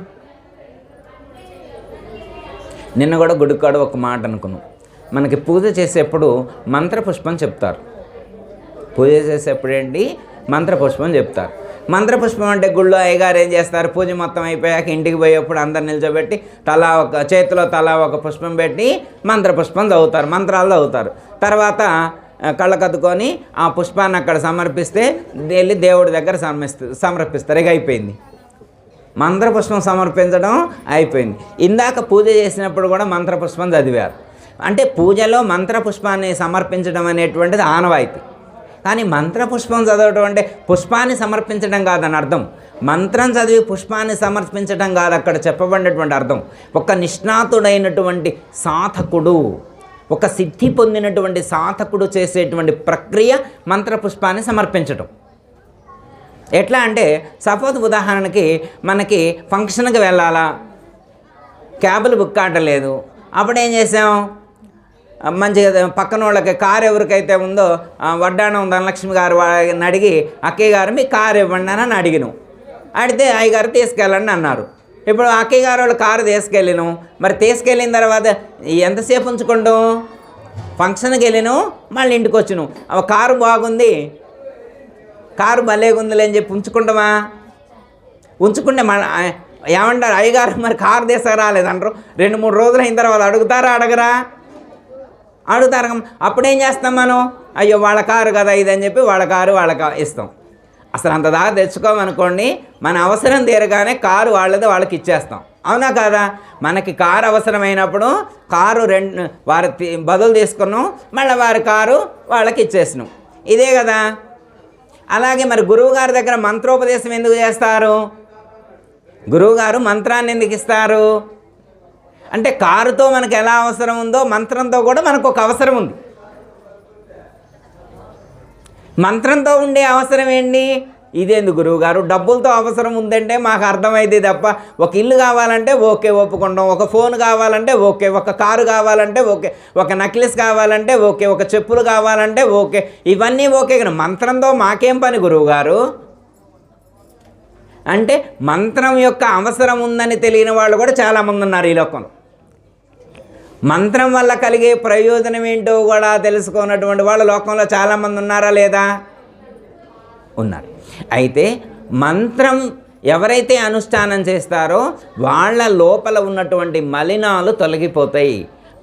నిన్న కూడా గుడికాడ ఒక మాట అనుకున్నాం. మనకి పూజ చేసేప్పుడు మంత్రపుష్పం చెప్తారు. పూజ చేసేప్పుడు ఏంటి? మంత్రపుష్పం చెప్తారు. మంత్రపుష్పం అంటే గుళ్ళో అయ్యగారు ఏం చేస్తారు? పూజ మొత్తం అయిపోయాక ఇంటికి పోయేప్పుడు అందరు నిల్చోబెట్టి చేతిలో తలా ఒక పుష్పం పెట్టి మంత్రపుష్పం చదువుతారు, మంత్రాలు చదువుతారు. తర్వాత కళ్ళకద్దుకొని ఆ పుష్పాన్ని అక్కడ సమర్పిస్తే వెళ్ళి దేవుడి దగ్గర సమర్పిస్తారు. ఇక అయిపోయింది, మంత్రపుష్పం సమర్పించడం అయిపోయింది. ఇందాక పూజ చేసినప్పుడు కూడా మంత్రపుష్పం చదివారు. అంటే పూజలో మంత్రపుష్పాన్ని సమర్పించడం అనేటువంటిది ఆనవాయితీ. కానీ మంత్రపుష్పం చదవడం అంటే పుష్పాన్ని సమర్పించడం కాదని అర్థం. మంత్రం చదివి పుష్పాన్ని సమర్పించడం కాదు అక్కడ చెప్పబడినటువంటి అర్థం. ఒక నిష్ణాతుడైనటువంటి సాధకుడు, ఒక సిద్ధి పొందినటువంటి సాధకుడు చేసేటువంటి ప్రక్రియ మంత్రపుష్పాన్ని సమర్పించడం. ఎట్లా అంటే సపోజ్ ఉదాహరణకి మనకి ఫంక్షన్కి వెళ్ళాలా, క్యాబులు బుక్ కావట్లేదు. అప్పుడు ఏం చేసాం? మంచిగా పక్కన వాళ్ళకి కారు ఎవరికైతే ఉందో వడ్డాణం ధనలక్ష్మి గారు వారిని అడిగి, అక్కయ్య గారు మీ కారు ఇవ్వండి అని అడిగినాం. అడిగితే అయ్యగారు తీసుకెళ్ళండి అన్నారు. ఇప్పుడు అక్కయ్య గారు వాళ్ళు కారు తీసుకెళ్ళినాం. మరి తీసుకెళ్ళిన తర్వాత ఎంతసేపు ఉంచుకుంటాం? ఫంక్షన్కి వెళ్ళినాం, మళ్ళీ ఇంటికి వచ్చినాం. కారు బాగుంది, కారు భలేగుందిలే అని చెప్పి ఉంచుకుంటామా? ఉంచుకుంటే ఏమంటారు? అయ్యగారు మరి కారు తీసుకురాలేదంటారు. 2-3 రోజులు అయిన తర్వాత అడుగుతారా? అడుగుతారు. అప్పుడేం చేస్తాం మనం? అయ్యో వాళ్ళ కారు కదా ఇదని చెప్పి వాళ్ళ కారు వాళ్ళకి ఇస్తాం. అసలు అంత దాకా తెచ్చుకోమనుకోండి, మన అవసరం తీరగానే కారు వాళ్ళకి ఇచ్చేస్తాం. అవునా కాదా? మనకి కారు అవసరమైనప్పుడు కారు వారి బదులు తీసుకున్నాం, మళ్ళీ వారి కారు వాళ్ళకి ఇచ్చేసినాం. ఇదే కదా. అలాగే మరి గురువుగారి దగ్గర మంత్రోపదేశం ఎందుకు చేస్తారు? గురువుగారు మంత్రాన్ని ఎందుకు ఇస్తారు అంటే కారుతో మనకు ఎలా అవసరం ఉందో మంత్రంతో కూడా మనకు ఒక అవసరం ఉంది. మంత్రంతో ఉండే అవసరం ఏంటి? ఇదేంది గురువుగారు డబ్బులతో అవసరం ఉందంటే మాకు అర్థమైంది తప్ప, ఒక ఇల్లు కావాలంటే ఓకే ఒప్పుకుంటాం, ఒక ఫోన్ కావాలంటే ఓకే, ఒక కారు కావాలంటే ఓకే, ఒక నెక్లెస్ కావాలంటే ఓకే, ఒక చెప్పులు కావాలంటే ఓకే, ఇవన్నీ ఓకే. కానీ మంత్రంతో మాకేం పని గురువుగారు అంటే మంత్రం యొక్క అవసరం ఉందని తెలియని వాళ్ళు కూడా చాలామంది ఉన్నారు ఈ లోకంలో. మంత్రం వల్ల కలిగే ప్రయోజనం ఏంటో కూడా తెలుసుకున్నటువంటి వాళ్ళు లోకంలో చాలామంది ఉన్నారా లేదా? ఉన్నారు. అయితే మంత్రం ఎవరైతే అనుష్ఠానం చేస్తారో వాళ్ళ లోపల ఉన్నటువంటి మలినాలు తొలగిపోతాయి,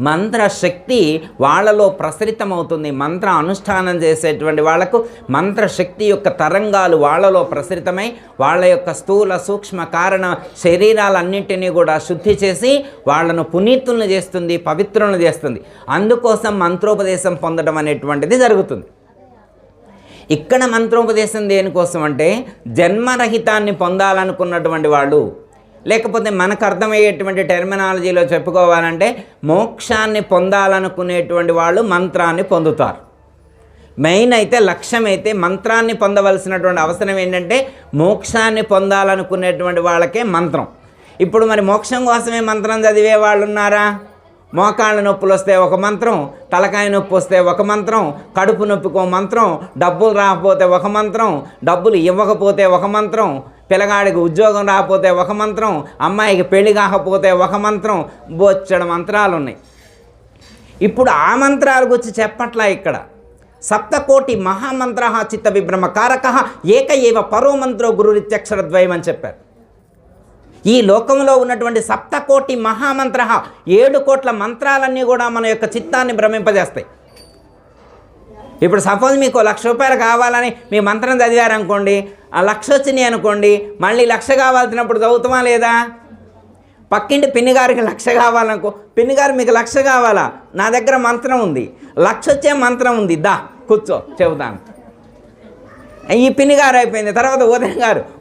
మంత్రశక్తి వాళ్ళలో ప్రసరితమవుతుంది. మంత్ర అనుష్ఠానం చేసేటువంటి వాళ్లకు మంత్రశక్తి యొక్క తరంగాలు వాళ్ళలో ప్రసరితమై వాళ్ళ యొక్క స్థూల సూక్ష్మ కారణ శరీరాలన్నింటినీ కూడా శుద్ధి చేసి వాళ్ళను పునీతులను చేస్తుంది, పవిత్రులను చేస్తుంది. అందుకోసం మంత్రోపదేశం పొందడం అనేటువంటిది జరుగుతుంది. ఇక్కడ మంత్రోపదేశం దేనికోసం అంటే జన్మరహితాన్ని పొందాలనుకున్నటువంటి వాళ్ళు, లేకపోతే మనకు అర్థమయ్యేటువంటి టెర్మినాలజీలో చెప్పుకోవాలంటే మోక్షాన్ని పొందాలనుకునేటువంటి వాళ్ళు మంత్రాన్ని పొందుతారు. మెయిన్ అయితే లక్ష్యం అయితే మంత్రాన్ని పొందవలసినటువంటి అవసరం ఏంటంటే మోక్షాన్ని పొందాలనుకునేటువంటి వాళ్ళకే మంత్రం. ఇప్పుడు మరి మోక్షం కోసమే మంత్రం చదివే వాళ్ళు ఉన్నారా? మోకాళ్ళ నొప్పులు వస్తే ఒక మంత్రం, తలకాయ నొప్పి వస్తే ఒక మంత్రం, కడుపు నొప్పికి ఒక మంత్రం, డబ్బులు రాకపోతే ఒక మంత్రం, డబ్బులు ఇవ్వకపోతే ఒక మంత్రం, పిల్లగాడికి ఉద్యోగం రాకపోతే ఒక మంత్రం, అమ్మాయికి పెళ్లి కాకపోతే ఒక మంత్రం, బొచ్చడు మంత్రాలు ఉన్నాయి. ఇప్పుడు ఆ మంత్రాల గురించి చెప్పట్లా ఇక్కడ. సప్తకోటి మహామంత్ర చిత్త విభ్రమ కారక ఏక ఏవ పరో మంత్రో గురురిత్యక్షరద్వయం అని చెప్పారు. ఈ లోకంలో ఉన్నటువంటి సప్తకోటి మహామంత్ర 7 కోట్ల మంత్రాలన్నీ కూడా మన యొక్క చిత్తాన్ని భ్రమింపజేస్తాయి. ఇప్పుడు సపోజ్ మీకు 1,00,000 రూపాయలు కావాలని మీ మంత్రం చదివారనుకోండి, ఆ 1,00,000 వచ్చినాయి అనుకోండి, మళ్ళీ 1,00,000 కావాల్సినప్పుడు చదువుతామా లేదా? పక్కింటి పిన్నిగారికి 1,00,000 కావాలనుకో, పిన్నిగారు మీకు 1,00,000 కావాలా? నా దగ్గర మంత్రం ఉంది, 1,00,000 వచ్చే మంత్రం ఉంది, దా కూర్చో చెబుతాను. ఈ పిన్నిగారు అయిపోయింది, తర్వాత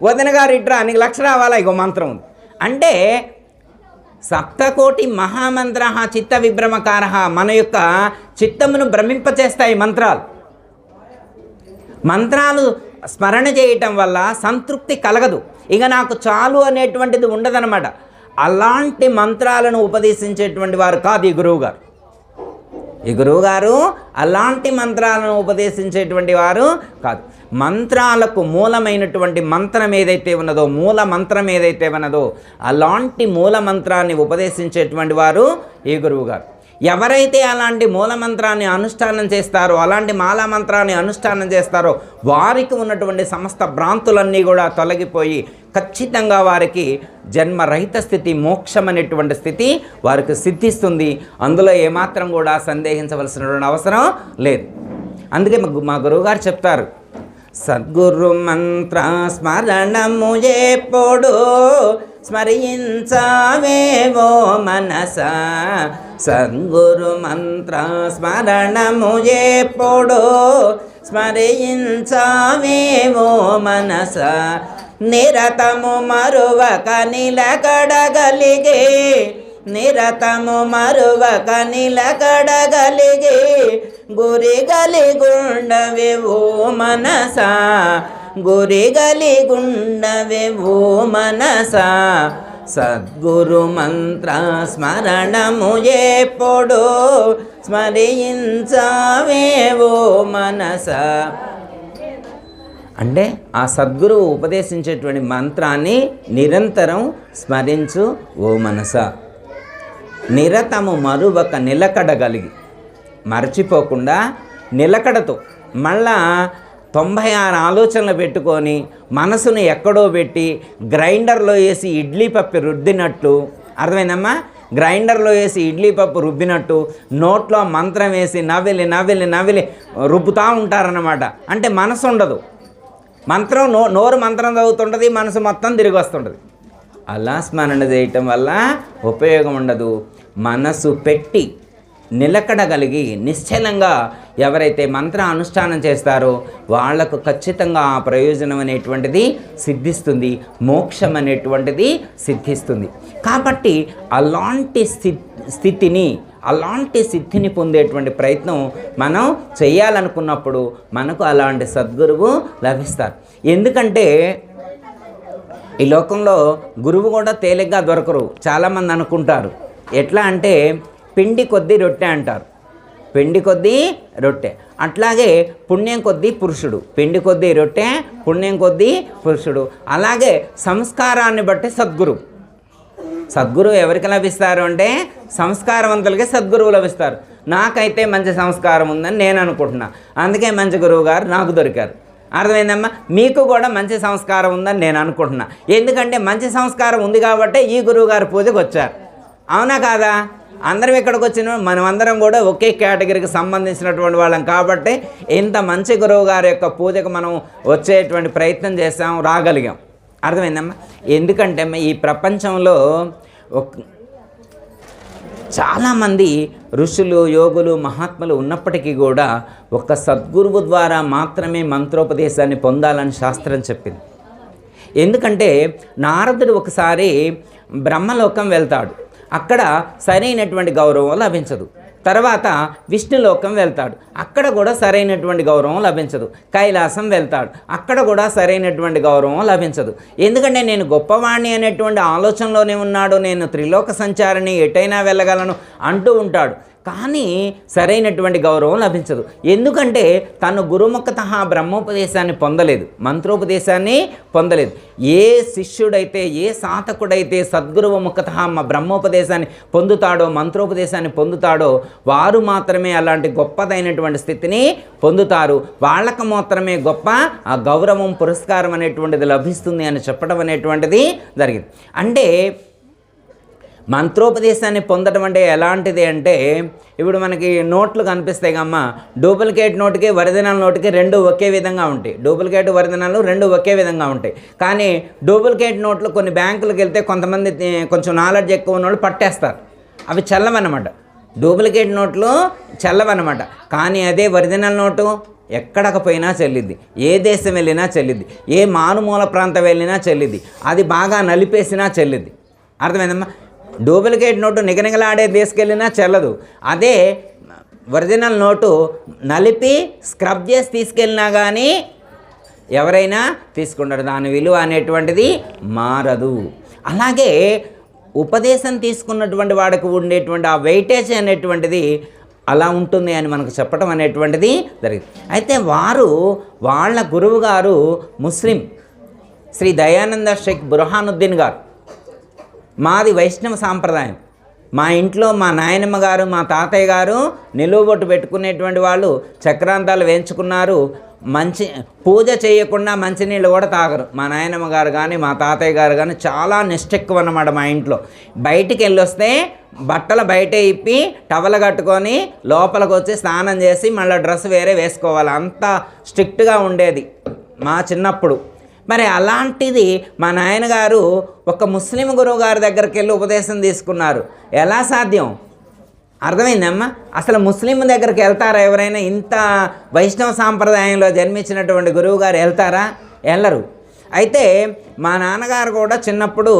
వదిన గారు ఇట్రా నీకు 1,00,000 రావాలా, ఇగో మంత్రం ఉంది. అంటే సప్తకోటి మహామంత్ర చిత్త విభ్రమకార, మన యొక్క చిత్తమును భ్రమింపచేస్తాయి మంత్రాలు. మంత్రాలు స్మరణ చేయటం వల్ల సంతృప్తి కలగదు, ఇక నాకు చాలు అనేటువంటిది ఉండదన్నమాట. అలాంటి మంత్రాలను ఉపదేశించేటువంటి వారు కాదు ఈ గురువుగారు. ఈ గురువుగారు అలాంటి మంత్రాలను ఉపదేశించేటువంటి వారు కాదు. మంత్రాలకు మూలమైనటువంటి మంత్రం ఏదైతే ఉన్నదో, మూల మంత్రం ఏదైతే ఉన్నదో అలాంటి మూల మంత్రాన్ని ఉపదేశించేటువంటి వారు ఈ గురువుగారు. ఎవరైతే అలాంటి మూలమంత్రాన్ని అనుష్ఠానం చేస్తారో, అలాంటి మాలామంత్రాన్ని అనుష్ఠానం చేస్తారో వారికి ఉన్నటువంటి సమస్త భ్రాంతులన్నీ కూడా తొలగిపోయి ఖచ్చితంగా వారికి జన్మరహిత స్థితి, మోక్షం అనేటువంటి స్థితి వారికి సిద్ధిస్తుంది. అందులో ఏమాత్రం కూడా సందేహించవలసినటువంటి అవసరం లేదు. అందుకే మా గురువుగారు చెప్తారు, సద్గురు మంత్ర స్మరణము ఎప్పుడు స్మరించావేవో మనస, సద్గురు మంత్ర స్మరణము ఎప్పుడు స్మరించావేవో మనస, నిరతము మరువక నిలకడగలిగే, నిరతము మరువక నిలకడగలిగే, గురి గలిగుండవే ఓ మనస, గురి గలిగుండవే ఓ మనస, సద్గురు మంత్ర స్మరణము ఎప్పుడు స్మరించావే ఓ మనస. అంటే ఆ సద్గురువు ఉపదేశించేటువంటి మంత్రాన్ని నిరంతరం స్మరించు ఓ మనస. నిరతము మరువక నిలకడగలిగి, మర్చిపోకుండా నిలకడతో మళ్ళా 96 ఆలోచనలు పెట్టుకొని మనసును ఎక్కడో పెట్టి గ్రైండర్లో వేసి ఇడ్లీ పప్పు రుద్దినట్లు, అర్థమైందమ్మా? గ్రైండర్లో వేసి ఇడ్లీ పప్పు రుబ్బినట్టు నోట్లో మంత్రం వేసి నవిలి నవిలి నవిలి రుబ్బుతూ ఉంటారన్నమాట. అంటే మనసు ఉండదు, మంత్రం నోరు మంత్రం చదువుతుంటుంది, మనసు మొత్తం తిరిగి వస్తుంటుంది. అలా స్మరణ చేయటం వల్ల ఉపయోగం ఉండదు. మనసు పెట్టి నిలకడగలిగి నిశ్చలంగా ఎవరైతే మంత్ర అనుష్ఠానం చేస్తారో వాళ్లకు ఖచ్చితంగా ఆ ప్రయోజనం అనేటువంటిది సిద్ధిస్తుంది, మోక్షం అనేటువంటిది సిద్ధిస్తుంది. కాబట్టి అలాంటి సిద్ధిని పొందేటువంటి ప్రయత్నం మనం చేయాలనుకున్నప్పుడు మనకు అలాంటి సద్గురువు లభిస్తారు. ఎందుకంటే ఈ లోకంలో గురువు కూడా తేలిగ్గా దొరకరు. చాలామంది అనుకుంటారు ఎట్లా అంటే పిండి కొద్దీ రొట్టె అంటారు, పిండి కొద్దీ రొట్టె. అట్లాగే పుణ్యం కొద్దీ పురుషుడు, పిండి కొద్దీ రొట్టె, పుణ్యం కొద్దీ పురుషుడు. అలాగే సంస్కారాన్ని బట్టి సద్గురు. సద్గురువు ఎవరికి లభిస్తారు అంటే సంస్కారవంతులకే సద్గురువు లభిస్తారు. నాకైతే మంచి సంస్కారం ఉందని నేను అనుకుంటున్నా, అందుకే మంచి గురువు గారు నాకు దొరికారు. అర్థమైందమ్మా? మీకు కూడా మంచి సంస్కారం ఉందని నేను అనుకుంటున్నా. ఎందుకంటే మంచి సంస్కారం ఉంది కాబట్టి ఈ గురువు గారి పూజకు వచ్చారు. అవునా కాదా? అందరం ఇక్కడికి వచ్చిన మనమందరం కూడా ఒకే కేటగిరీకి సంబంధించినటువంటి వాళ్ళం కాబట్టి ఇంత మంచి గురువు గారి యొక్క పూజకు మనం వచ్చేటువంటి ప్రయత్నం చేసాం, రాగలిగాం. అర్థమైందమ్మా? ఎందుకంటే ఈ ప్రపంచంలో చాలామంది ఋషులు, యోగులు, మహాత్ములు ఉన్నప్పటికీ కూడా ఒక సద్గురువు ద్వారా మాత్రమే మంత్రోపదేశాన్ని పొందాలని శాస్త్రం చెప్పింది. ఎందుకంటే నారదుడు ఒకసారి బ్రహ్మలోకం వెళ్తాడు, అక్కడ సరైనటువంటి గౌరవం లభించదు. తర్వాత విష్ణులోకం వెళ్తాడు, అక్కడ కూడా సరైనటువంటి గౌరవం లభించదు. కైలాసం వెళ్తాడు, అక్కడ కూడా సరైనటువంటి గౌరవం లభించదు. ఎందుకంటే నేను గొప్పవాణ్ణి అనేటువంటి ఆలోచనలోనే ఉన్నాడు, నేను త్రిలోక సంచారిని, ఎటైనా వెళ్ళగలను అంటూ ఉంటాడు, కానీ సరైనటువంటి గౌరవం లభించదు. ఎందుకంటే తను గురుముఖతః బ్రహ్మోపదేశాన్ని పొందలేదు, మంత్రోపదేశాన్ని పొందలేదు. ఏ శిష్యుడైతే, ఏ సాధకుడైతే సద్గురువు ముఖతః బ్రహ్మోపదేశాన్ని పొందుతాడో, మంత్రోపదేశాన్ని పొందుతాడో వారు మాత్రమే అలాంటి గొప్పదైనటువంటి స్థితిని పొందుతారు. వాళ్ళకు మాత్రమే గొప్ప ఆ గౌరవం, పురస్కారం అనేటువంటిది లభిస్తుంది అని చెప్పడం అనేటువంటిది జరిగింది. అంటే మంత్రోపదేశాన్ని పొందడం అంటే ఎలాంటిది అంటే, ఇప్పుడు మనకి నోట్లు కనిపిస్తాయి కమ్మ, డూప్లికేట్ నోటుకి, ఒరిజినల్ నోటుకి రెండు ఒకే విధంగా ఉంటాయి. డూప్లికేట్, ఒరిజినల్ రెండు ఒకే విధంగా ఉంటాయి. కానీ డూప్లికేట్ నోట్లు కొన్ని బ్యాంకులకు వెళ్తే కొంతమంది కొంచెం నాలెడ్జ్ ఎక్కువ ఉన్న వాళ్ళు పట్టేస్తారు, అవి చెల్లవన్నమాట. డూప్లికేట్ నోట్లు చెల్లవన్నమాట. కానీ అదే ఒరిజినల్ నోటు ఎక్కడికి పోయినా చెల్లిద్ది, ఏ దేశం వెళ్ళినా చెల్లిద్ది, ఏ మారుమూల ప్రాంతం వెళ్ళినా చెల్లిద్ది, అది బాగా నలిపేసినా చెల్లిద్ది. అర్థమైందమ్మా? డూప్లికేట్ నోటు నిగనిగలాడే తీసుకెళ్ళినా చెల్లదు. అదే ఒరిజినల్ నోటు నలిపి స్క్రబ్ చేసి తీసుకెళ్ళినా కానీ ఎవరైనా తీసుకుంటారు, దాని విలువ అనేటువంటిది మారదు. అలాగే ఉపదేశం తీసుకున్నటువంటి వాడికి ఉండేటువంటి ఆ వెయిటేజ్ అనేటువంటిది అలా ఉంటుంది అని మనకు చెప్పడం అనేటువంటిది జరిగింది. అయితే వాళ్ళ గురువు గారు ముస్లిం శ్రీ దయానంద షేక్ బుర్హానుద్దీన్ గారు. మాది వైష్ణవ సాంప్రదాయం. మా ఇంట్లో మా నాయనమ్మ గారు, మా తాతయ్య గారు నిలువుబొట్టు పెట్టుకునేటువంటి వాళ్ళు, చక్రాంతాలు వేయించుకున్నారు. మంచి పూజ చేయకుండా మంచినీళ్ళు కూడా తాగరు. మా నాయనమ్మ గారు కానీ మా తాతయ్య గారు కానీ చాలా నిష్ఠ ఎక్కువ అన్నమాట. మా ఇంట్లో బయటికి వెళ్ళొస్తే బట్టలు బయటే ఇప్పి టవల్ కట్టుకొని లోపలికి వచ్చి స్నానం చేసి మళ్ళీ డ్రెస్ వేరే వేసుకోవాలి, అంత స్ట్రిక్ట్గా ఉండేది మా చిన్నప్పుడు. మరి అలాంటిది మా నాయనగారు ఒక ముస్లిం గురువు గారి దగ్గరికి వెళ్ళి ఉపదేశం తీసుకున్నారు. ఎలా సాధ్యం? అర్థమైందమ్మా? అసలు ముస్లిం దగ్గరికి వెళ్తారా ఎవరైనా? ఇంత వైష్ణవ సాంప్రదాయంలో జన్మించినటువంటి గురువు గారు వెళ్తారా? వెళ్ళరు. అయితే మా నాన్నగారు కూడా చిన్నప్పుడు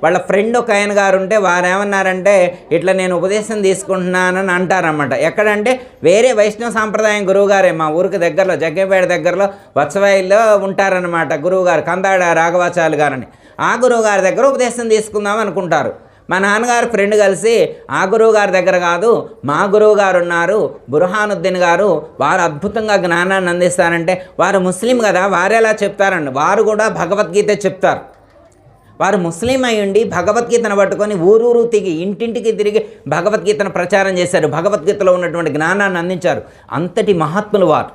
వాళ్ళ ఫ్రెండ్ ఒక ఆయన గారు ఉంటే వారు ఏమన్నారంటే, ఇట్లా నేను ఉపదేశం తీసుకుంటున్నానని అంటారన్నమాట. ఎక్కడంటే వేరే వైష్ణవ సాంప్రదాయం గురువుగారే, మా ఊరికి దగ్గరలో జగ్గేపేట దగ్గరలో వత్సవాయిల్లో ఉంటారనమాట గురువుగారు, కందాడ రాఘవాచార్యులు గారని. ఆ గురువుగారి దగ్గర ఉపదేశం తీసుకుందాం అనుకుంటారు. మా నాన్నగారు ఫ్రెండ్ కలిసి, ఆ గురువు గారి దగ్గర కాదు, మా గురువు గారు ఉన్నారు బుర్హానుద్దీన్ గారు, వారు అద్భుతంగా జ్ఞానాన్ని అందిస్తారంటే, వారు ముస్లిం కదా, వారు ఎలా చెప్తారండి? వారు కూడా భగవద్గీత చెప్తారు. వారు ముస్లిం అయి ఉండి భగవద్గీతను పట్టుకొని ఊరూరు తిరిగి, ఇంటింటికి తిరిగి భగవద్గీతను ప్రచారం చేశారు, భగవద్గీతలో ఉన్నటువంటి జ్ఞానాన్ని అందించారు. అంతటి మహాత్ములు వారు.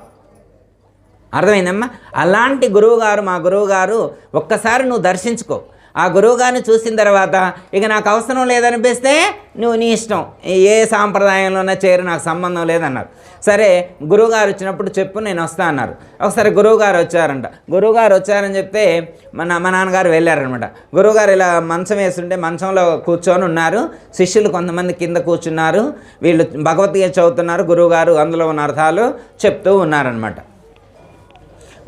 అర్థమైందమ్మా? అలాంటి గురువుగారు మా గురువుగారు. ఒక్కసారి నువ్వు దర్శించుకో. ఆ గురువుగారిని చూసిన తర్వాత ఇక నాకు అవసరం లేదనిపిస్తే నువ్వు నీ ఇష్టం, ఏ సాంప్రదాయంలోనే చేరు, నాకు సంబంధం లేదన్నారు. సరే గురువుగారు వచ్చినప్పుడు చెప్పు, నేను వస్తా అన్నారు. ఒకసారి గురువుగారు వచ్చారంట. గురువుగారు వచ్చారని చెప్తే మా నాన్నగారు వెళ్ళారనమాట. గురువుగారు ఇలా మంచం వేస్తుంటే మంచంలో కూర్చొని ఉన్నారు. శిష్యులు కొంతమంది కింద కూర్చున్నారు. వీళ్ళు భగవద్గీత చదువుతున్నారు. గురువుగారు అందులో ఉన్న అర్థాలు చెప్తూ ఉన్నారనమాట.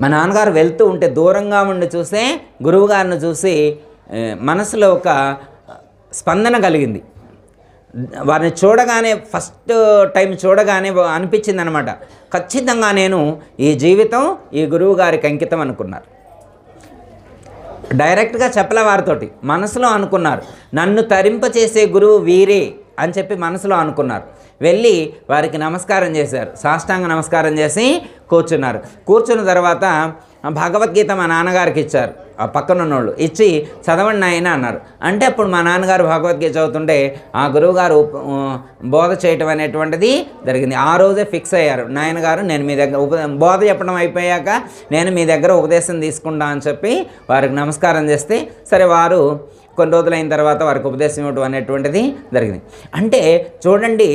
మా నాన్నగారు వెళ్తూ ఉంటే దూరంగా ఉండి చూస్తే గురువుగారిని చూసి మనసులో ఒక స్పందన కలిగింది. వారిని చూడగానే, ఫస్ట్ టైం చూడగానే అనిపించింది అనమాట, ఖచ్చితంగా నేను ఈ జీవితం ఈ గురువు గారికి అంకితం అనుకున్నారు. డైరెక్ట్గా చెప్పలే, వారితోటి మనసులో అనుకున్నారు. నన్ను తరింపచేసే గురువు వీరే అని చెప్పి మనసులో అనుకున్నారు. వెళ్ళి వారికి నమస్కారం చేశారు, సాష్టాంగ నమస్కారం చేసి కూర్చున్నారు. కూర్చున్న తర్వాత భగవద్గీత మా నాన్నగారికి ఇచ్చారు. ఆ పక్కనున్నోళ్ళు ఇచ్చి చదవండి నాయన అన్నారు. అంటే అప్పుడు మా నాన్నగారు భగవద్గీత చదువుతుంటే ఆ గురువుగారు బోధ చేయటం అనేటువంటిది జరిగింది. ఆ రోజే ఫిక్స్ అయ్యారు, నాయనగారు నేను మీ దగ్గర బోధ చెప్పడం అయిపోయాక నేను మీ దగ్గర ఉపదేశం తీసుకుంటా అని చెప్పి వారికి నమస్కారం చేస్తే, సరే వారు కొన్ని రోజులైన తర్వాత వారికి ఉపదేశం ఇవ్వడం అనేటువంటిది జరిగింది. అంటే చూడండి,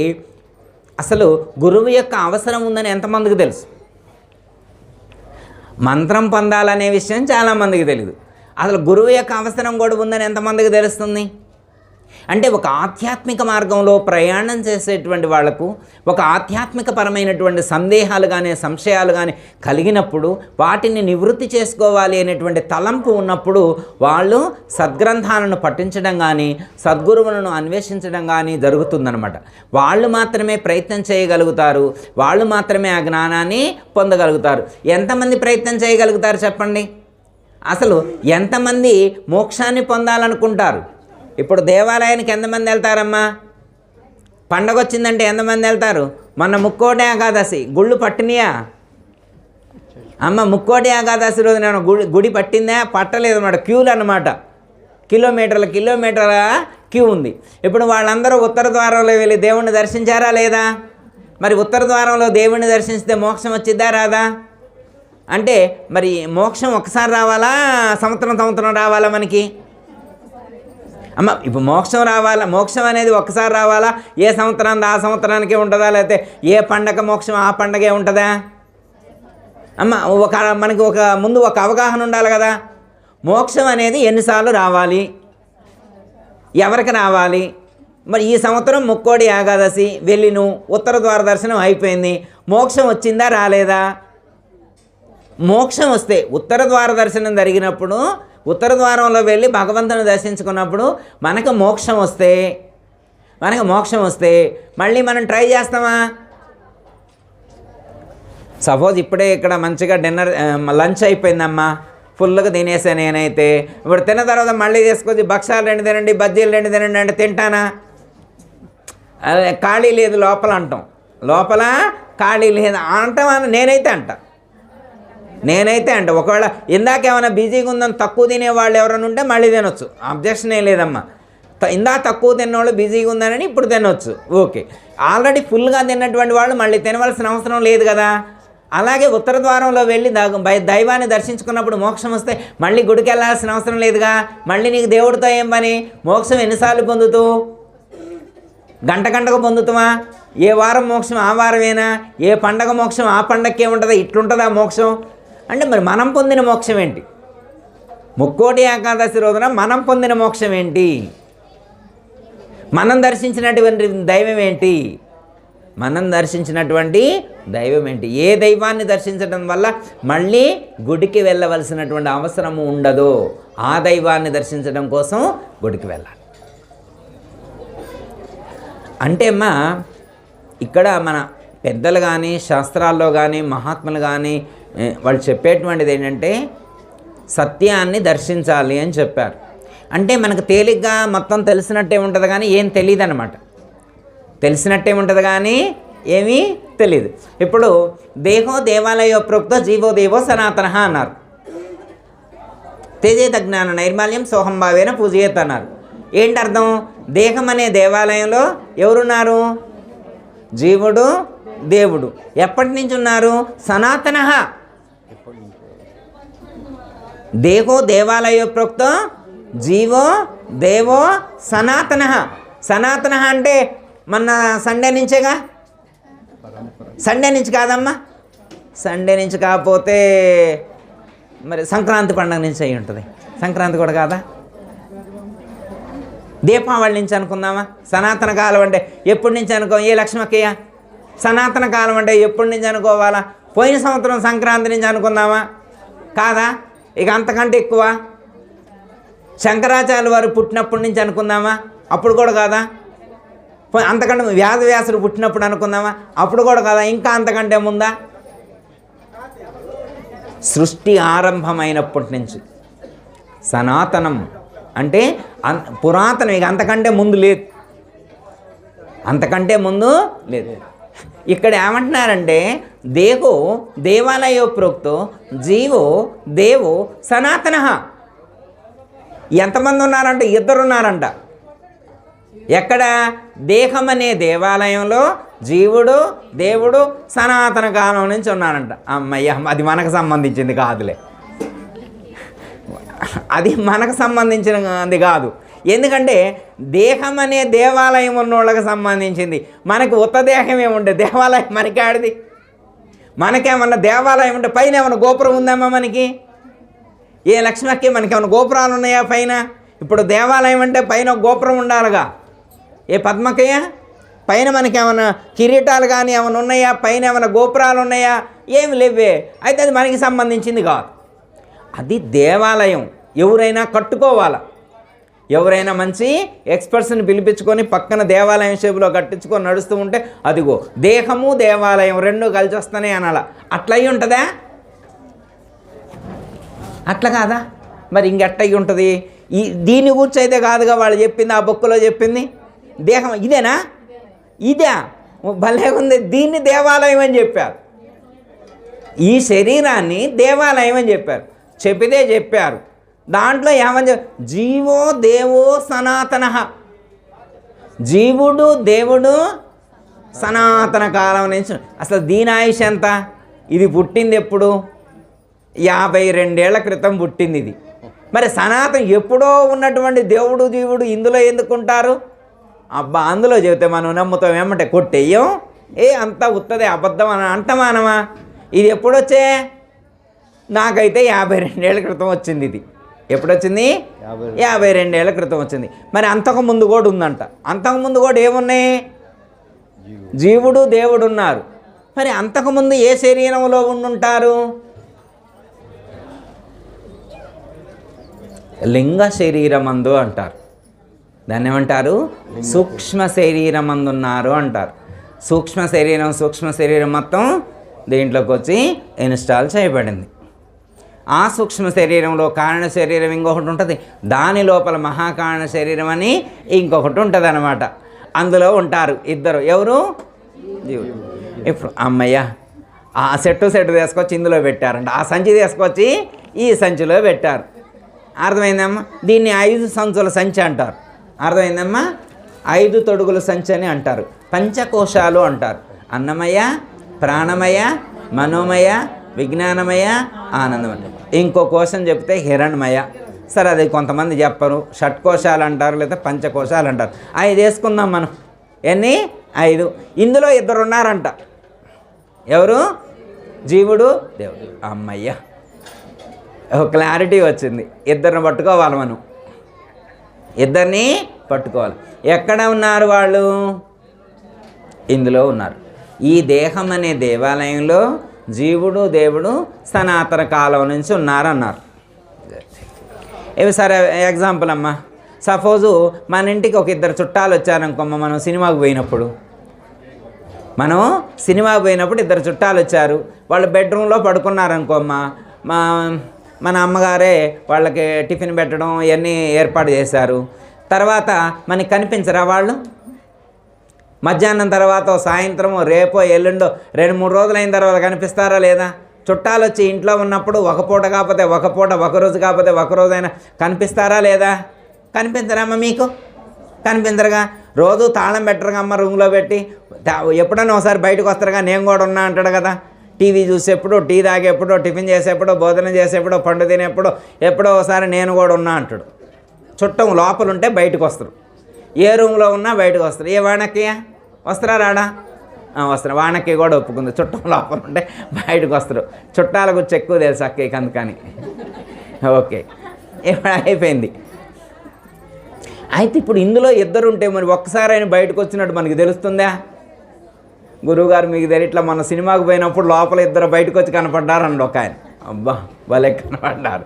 అసలు గురువు యొక్క అవసరం ఉందని ఎంతమందికి తెలుసు? మంత్రం పొందాలనే విషయం చాలామందికి తెలియదు. అసలు గురువు యొక్క అవసరం కూడా ఉందని ఎంతమందికి తెలుస్తుంది? అంటే ఒక ఆధ్యాత్మిక మార్గంలో ప్రయాణం చేసేటువంటి వాళ్లకు ఒక ఆధ్యాత్మికపరమైనటువంటి సందేహాలు కానీ సంశయాలు కానీ కలిగినప్పుడు వాటిని నివృత్తి చేసుకోవాలి అనేటువంటి తలంపు ఉన్నప్పుడు వాళ్ళు సద్గ్రంథాలను పఠించడం కానీ సద్గురువులను అన్వేషించడం కానీ జరుగుతుందన్నమాట. వాళ్ళు మాత్రమే ప్రయత్నం చేయగలుగుతారు, వాళ్ళు మాత్రమే ఆ జ్ఞానాన్ని పొందగలుగుతారు. ఎంతమంది ప్రయత్నం చేయగలుగుతారు చెప్పండి? అసలు ఎంతమంది మోక్షాన్ని పొందాలనుకుంటారు? ఇప్పుడు దేవాలయానికి ఎంతమంది వెళ్తారమ్మా? పండగ వచ్చిందంటే ఎంతమంది వెళ్తారు? మొన్న ముక్కోటి ఏకాదశి గుళ్ళు పట్టినయా అమ్మ? ముక్కోటి ఏకాదశి రోజు నేను గుడి పట్టిందా? పట్టలేదు అన్నమాట. క్యూలు అన్నమాట, కిలోమీటర్ల క్యూ ఉంది. ఇప్పుడు వాళ్ళందరూ ఉత్తర ద్వారంలో వెళ్ళి దేవుణ్ణి దర్శించారా లేదా? మరి ఉత్తర ద్వారంలో దేవుణ్ణి దర్శించితే మోక్షం వచ్చిద్దా రాదా? అంటే మరి మోక్షం ఒకసారి రావాలా, సంవత్సరం రావాలా మనకి? అమ్మ ఇప్పుడు మోక్షం రావాలా, మోక్షం అనేది ఒక్కసారి రావాలా? ఏ సంవత్సరానికి ఆ సంవత్సరానికే ఉంటుందా, లేకపోతే ఏ పండగ మోక్షం ఆ పండగే ఉంటుందా? అమ్మ మనకి ముందు ఒక అవగాహన ఉండాలి కదా. మోక్షం అనేది ఎన్నిసార్లు రావాలి, ఎవరికి రావాలి? మరి ఈ సంవత్సరం ముక్కోడి ఏకాదశి వెళ్ళిను, ఉత్తర ద్వార దర్శనం అయిపోయింది, మోక్షం వచ్చిందా రాలేదా? మోక్షం వస్తే ఉత్తర ద్వార దర్శనం జరిగినప్పుడు ఉత్తర ద్వారంలో వెళ్ళి భగవంతుని దర్శించుకున్నప్పుడు మనకు మోక్షం వస్తే మళ్ళీ మనం ట్రై చేస్తామా? సపోజ్ ఇప్పుడే ఇక్కడ మంచిగా లంచ్ అయిపోయిందమ్మా, ఫుల్గా తినేసా నేనైతే. ఇప్పుడు తిన్న తర్వాత మళ్ళీ తీసుకొచ్చి భక్షాలు 2 తినండి, బజ్జీలు 2 తినండి అంటే తింటానా? అదే ఖాళీ లేదు లోపల అంటాం, లోపల ఖాళీ లేదు అంటాం. నేనైతే అంట ఒకవేళ ఇందాకేమైనా బిజీగా ఉందని తక్కువ తినేవాళ్ళు ఎవరైనా ఉంటే మళ్ళీ తినొచ్చు, అబ్జెక్షన్ ఏం లేదమ్మా. ఇందా తక్కువ తిన్నవాళ్ళు బిజీగా ఉందని ఇప్పుడు తినొచ్చు, ఓకే. ఆల్రెడీ ఫుల్గా తిన్నటువంటి వాళ్ళు మళ్ళీ తినవలసిన అవసరం లేదు కదా. అలాగే ఉత్తర ద్వారంలో వెళ్ళి దైవాన్ని దర్శించుకున్నప్పుడు మోక్షం వస్తే మళ్ళీ గుడికి వెళ్ళాల్సిన అవసరం లేదుగా. మళ్ళీ నీకు దేవుడితో ఏం పని? మోక్షం ఎన్నిసార్లు పొందుతావు? గంటకు పొందుతావా? ఏ వారం మోక్షం ఆ వారమేనా? ఏ పండగ మోక్షం ఆ పండగకే ఉంటుందా? ఇట్లుంటుందా మోక్షం? అంటే మరి మనం పొందిన మోక్షం ఏంటి? ముక్కోటి ఏకాదశి రోజున మనం పొందిన మోక్షం ఏంటి? మనం దర్శించినటువంటి దైవం ఏంటి? ఏ దైవాన్ని దర్శించడం వల్ల మళ్ళీ గుడికి వెళ్ళవలసినటువంటి అవసరము ఉండదో ఆ దైవాన్ని దర్శించడం కోసం గుడికి వెళ్ళాలి. అంటే అమ్మా ఇక్కడ మన పెద్దలు కానీ శాస్త్రాల్లో కానీ మహాత్ములు కానీ వాళ్ళు చెప్పేటువంటిది ఏంటంటే సత్యాన్ని దర్శించాలి అని చెప్పారు. అంటే మనకు తేలిగ్గా మొత్తం తెలిసినట్టే ఉంటుంది కానీ ఏం తెలియదు అన్నమాట. తెలిసినట్టే ఉంటుంది కానీ ఏమీ తెలియదు. ఇప్పుడు దేహో దేవాలయో ప్రోక్తో జీవో దేవో సనాతన అన్నారు. తేజేత జ్ఞాన నైర్మాల్యం సోహం భావేన పూజయేత్ అన్నారు. ఏంటి అర్థం? దేహం అనే దేవాలయంలో ఎవరున్నారు? జీవుడు, దేవుడు. ఎప్పటి నుంచి ఉన్నారు? సనాతన. దేహో దేవాలయో ప్రోక్తో జీవో దేవో సనాతన. సనాతన అంటే మొన్న సండే నుంచేగా. సండే నుంచి కాదమ్మా, సండే నుంచి కాకపోతే మరి సంక్రాంతి పండుగ నుంచి అయి ఉంటుంది. సంక్రాంతి కూడా కాదా? దీపావళి నుంచి అనుకుందామా? సనాతన కాలం అంటే ఎప్పటి నుంచి అనుకో? ఏ లక్ష్మక్కయ్య సనాతన కాలం అంటే ఎప్పటి నుంచి అనుకోవాలా? పోయిన సంవత్సరం సంక్రాంతి నుంచి అనుకుందామా? కాదా? ఇక అంతకంటే ఎక్కువ శంకరాచార్యుల వారు పుట్టినప్పటి నుంచి అనుకుందామా? అప్పుడు కూడా కాదా? అంతకంటే వ్యాసుడు పుట్టినప్పుడు అనుకుందామా? అప్పుడు కూడా కాదా? ఇంకా అంతకంటే ముందా? సృష్టి ఆరంభమైనప్పటి నుంచి సనాతనం అంటే పురాతనం. ఇక అంతకంటే ముందు లేదు, ఇక్కడ ఏమంటున్నారంటే దేహో దేవాలయో ప్రోక్తో జీవో దేవో సనాతన. ఎంతమంది ఉన్నారంటే? 2 ఉన్నారంట. ఎక్కడ? దేహం అనే దేవాలయంలో జీవుడు దేవుడు సనాతన కాలం నుంచి ఉన్నారంట. అమ్మయ్య, అది మనకు సంబంధించింది కాదులే, అది మనకు సంబంధించినది కాదు. ఎందుకంటే దేహం అనే దేవాలయం ఉన్నోళ్ళకి సంబంధించింది. మనకు ఉత్త దేహం ఏముంటే దేవాలయం మనకాడిది? మనకేమన్నా దేవాలయం ఉంటే పైన ఏమన్నా గోపురం ఉందమ్మా మనకి? ఏ లక్ష్మకి మనకేమన్నా గోపురాలు ఉన్నాయా పైన? ఇప్పుడు దేవాలయం అంటే పైన గోపురం ఉండాలిగా. ఏ పద్మకయ్య, పైన మనకి ఏమైనా కిరీటాలు కానీ ఏమైనా ఉన్నాయా? పైన ఏమైనా గోపురాలు ఉన్నాయా? ఏమి లేవే. అయితే అది మనకి సంబంధించింది కాదు. అది దేవాలయం ఎవరైనా కట్టుకోవాలా. ఎవరైనా మంచి ఎక్స్పర్ట్స్ని పిలిపించుకొని పక్కన దేవాలయం షేపులో కట్టించుకొని నడుస్తూ ఉంటే అదిగో దేహము దేవాలయం రెండు కలిసి వస్తానే అనాలా. అట్లా అయి ఉంటుందా? అట్లా కాదా? మరి ఇంకెట్టయి ఉంటుంది? దీని గురించి అయితే కాదుగా వాళ్ళు చెప్పింది, ఆ బుక్కులో చెప్పింది. దేహం ఇదేనా? ఇదే భలే ఉంది. దీన్ని దేవాలయం అని చెప్పారు. ఈ శరీరాన్ని దేవాలయం అని చెప్పారు. చెప్పితే చెప్పారు. దాంట్లో ఏమని జీవో దేవో సనాతన, జీవుడు దేవుడు సనాతన కాలం నుంచి. అసలు దీని ఆయుష్ ఎంత? ఇది పుట్టింది ఎప్పుడు? 52 ఏళ్ల క్రితం పుట్టింది ఇది. మరి సనాతన ఎప్పుడో ఉన్నటువంటి దేవుడు జీవుడు ఇందులో ఎందుకుంటారు? అబ్బా, అందులో చెబితే మనం నమ్ముతాం. ఏమంటే కొట్టేయం, అంతా ఉత్తదే అబద్ధం అని అంటమానమా? ఇది ఎప్పుడొచ్చే? నాకైతే 52 ఏళ్ల క్రితం వచ్చింది ఇది. ఎప్పుడొచ్చింది? 52 ఏళ్ల క్రితం వచ్చింది. మరి అంతకుముందు కూడా ఉందంట. అంతకుముందు కూడా ఏమున్నాయి? జీవుడు దేవుడు ఉన్నారు. మరి అంతకుముందు ఏ శరీరంలో ఉండుంటారు? లింగ శరీరమందు అంటారు. దాన్ని ఏమంటారు? సూక్ష్మ శరీరమందున్నారు అంటారు. సూక్ష్మ శరీరం మొత్తం దీంట్లోకి వచ్చి ఇన్స్టాల్ చేయబడింది. ఆ సూక్ష్మ శరీరంలో కారణ శరీరం ఇంకొకటి ఉంటుంది. దాని లోపల మహాకారణ శరీరం అని ఇంకొకటి ఉంటుంది అన్నమాట. అందులో ఉంటారు ఇద్దరు. ఎవరు? జీవుడు. ఇప్పుడు అమ్మయ్య, ఆ సెట్టు తీసుకొచ్చి ఇందులో పెట్టారంట. ఆ సంచి తీసుకొచ్చి ఈ సంచిలో పెట్టారు. అర్థమైందమ్మా? దీన్ని 5 సంచుల సంచి అంటారు. అర్థమైందమ్మా? 5 తొడుగుల సంచి అని అంటారు. పంచకోశాలు అంటారు. అన్నమయ, ప్రాణమయ, మనోమయ, విజ్ఞానమయ, ఆనందమయ. ఇంకో కోశం చెప్తే హిరణ్మయ. సరే, అది కొంతమంది చెప్పరు. షట్కోశాలు అంటారు, లేదా పంచకోశాలు అంటారు. 5 వేసుకుందాం మనం. ఎన్ని? 5. ఇందులో 2 ఉన్నారంట. ఎవరు? జీవుడు దేవుడు. అమ్మయ్య, క్లారిటీ వచ్చింది. 2ని పట్టుకోవాలి మనం. 2ని పట్టుకోవాలి. ఎక్కడ ఉన్నారు వాళ్ళు? ఇందులో ఉన్నారు. ఈ దేహం అనే దేవాలయంలో జీవుడు దేవుడు సనాతన కాలం నుంచి ఉన్నారన్నారు. ఇవి సరే ఎగ్జాంపుల్ అమ్మా. సపోజు మన ఇంటికి ఒక 2 చుట్టాలు వచ్చారనుకోమ్మ. మనం సినిమాకి పోయినప్పుడు 2 చుట్టాలు వచ్చారు. వాళ్ళు బెడ్రూమ్లో పడుకున్నారనుకోమ్మ. మన అమ్మగారే వాళ్ళకి టిఫిన్ పెట్టడం ఇవన్నీ ఏర్పాటు చేశారు. తర్వాత మనకి కనిపించరా వాళ్ళు? మధ్యాహ్నం తర్వాత సాయంత్రము రేపో ఎల్లుండో 2-3 రోజులు అయిన తర్వాత కనిపిస్తారా లేదా? చుట్టాలు వచ్చి ఇంట్లో ఉన్నప్పుడు ఒక పూట కాకపోతే ఒక పూట, ఒక రోజు కాకపోతే ఒక రోజైనా కనిపిస్తారా లేదా? కనిపించరామ్మ మీకు? కనిపించరుగా. రోజు తాళం పెట్టరుగా అమ్మ రూమ్లో పెట్టి. ఎప్పుడన్నా ఒకసారి బయటకు వస్తారుగా, నేను కూడా ఉన్నా అంటాడు కదా. టీవీ చూసేప్పుడు, టీ తాగేప్పుడు, టిఫిన్ చేసేప్పుడు, భోజనం చేసేప్పుడు, పండు తినేప్పుడు, ఎప్పుడో ఒకసారి నేను కూడా ఉన్నా అంటాడు. చుట్టం లోపల ఉంటే బయటకు వస్తారు. ఏ రూమ్లో ఉన్నా బయటకు వస్తారు. ఏ వాణక్కయ్య వస్తారా? రాడా? వస్తారు. వాణక్కయ్య కూడా ఒప్పుకుంది. చుట్టం లోపల ఉంటే బయటకు వస్తారు. చుట్టాల గురించి ఎక్కువ తెలుసు అక్కయ్యకి, అందుకని. ఓకే, ఇప్పుడు అయిపోయింది. అయితే ఇప్పుడు ఇందులో 2 ఉంటే మరి ఒక్కసారి ఆయన బయటకు వచ్చినట్టు మనకి తెలుస్తుందా? గురువుగారు మీకు తెలియ ఇట్లా మన సినిమాకి పోయినప్పుడు లోపల 2 బయటకు వచ్చి కనపడ్డారండి ఒక ఆయన. అబ్బా, భలే కనపడ్డారు.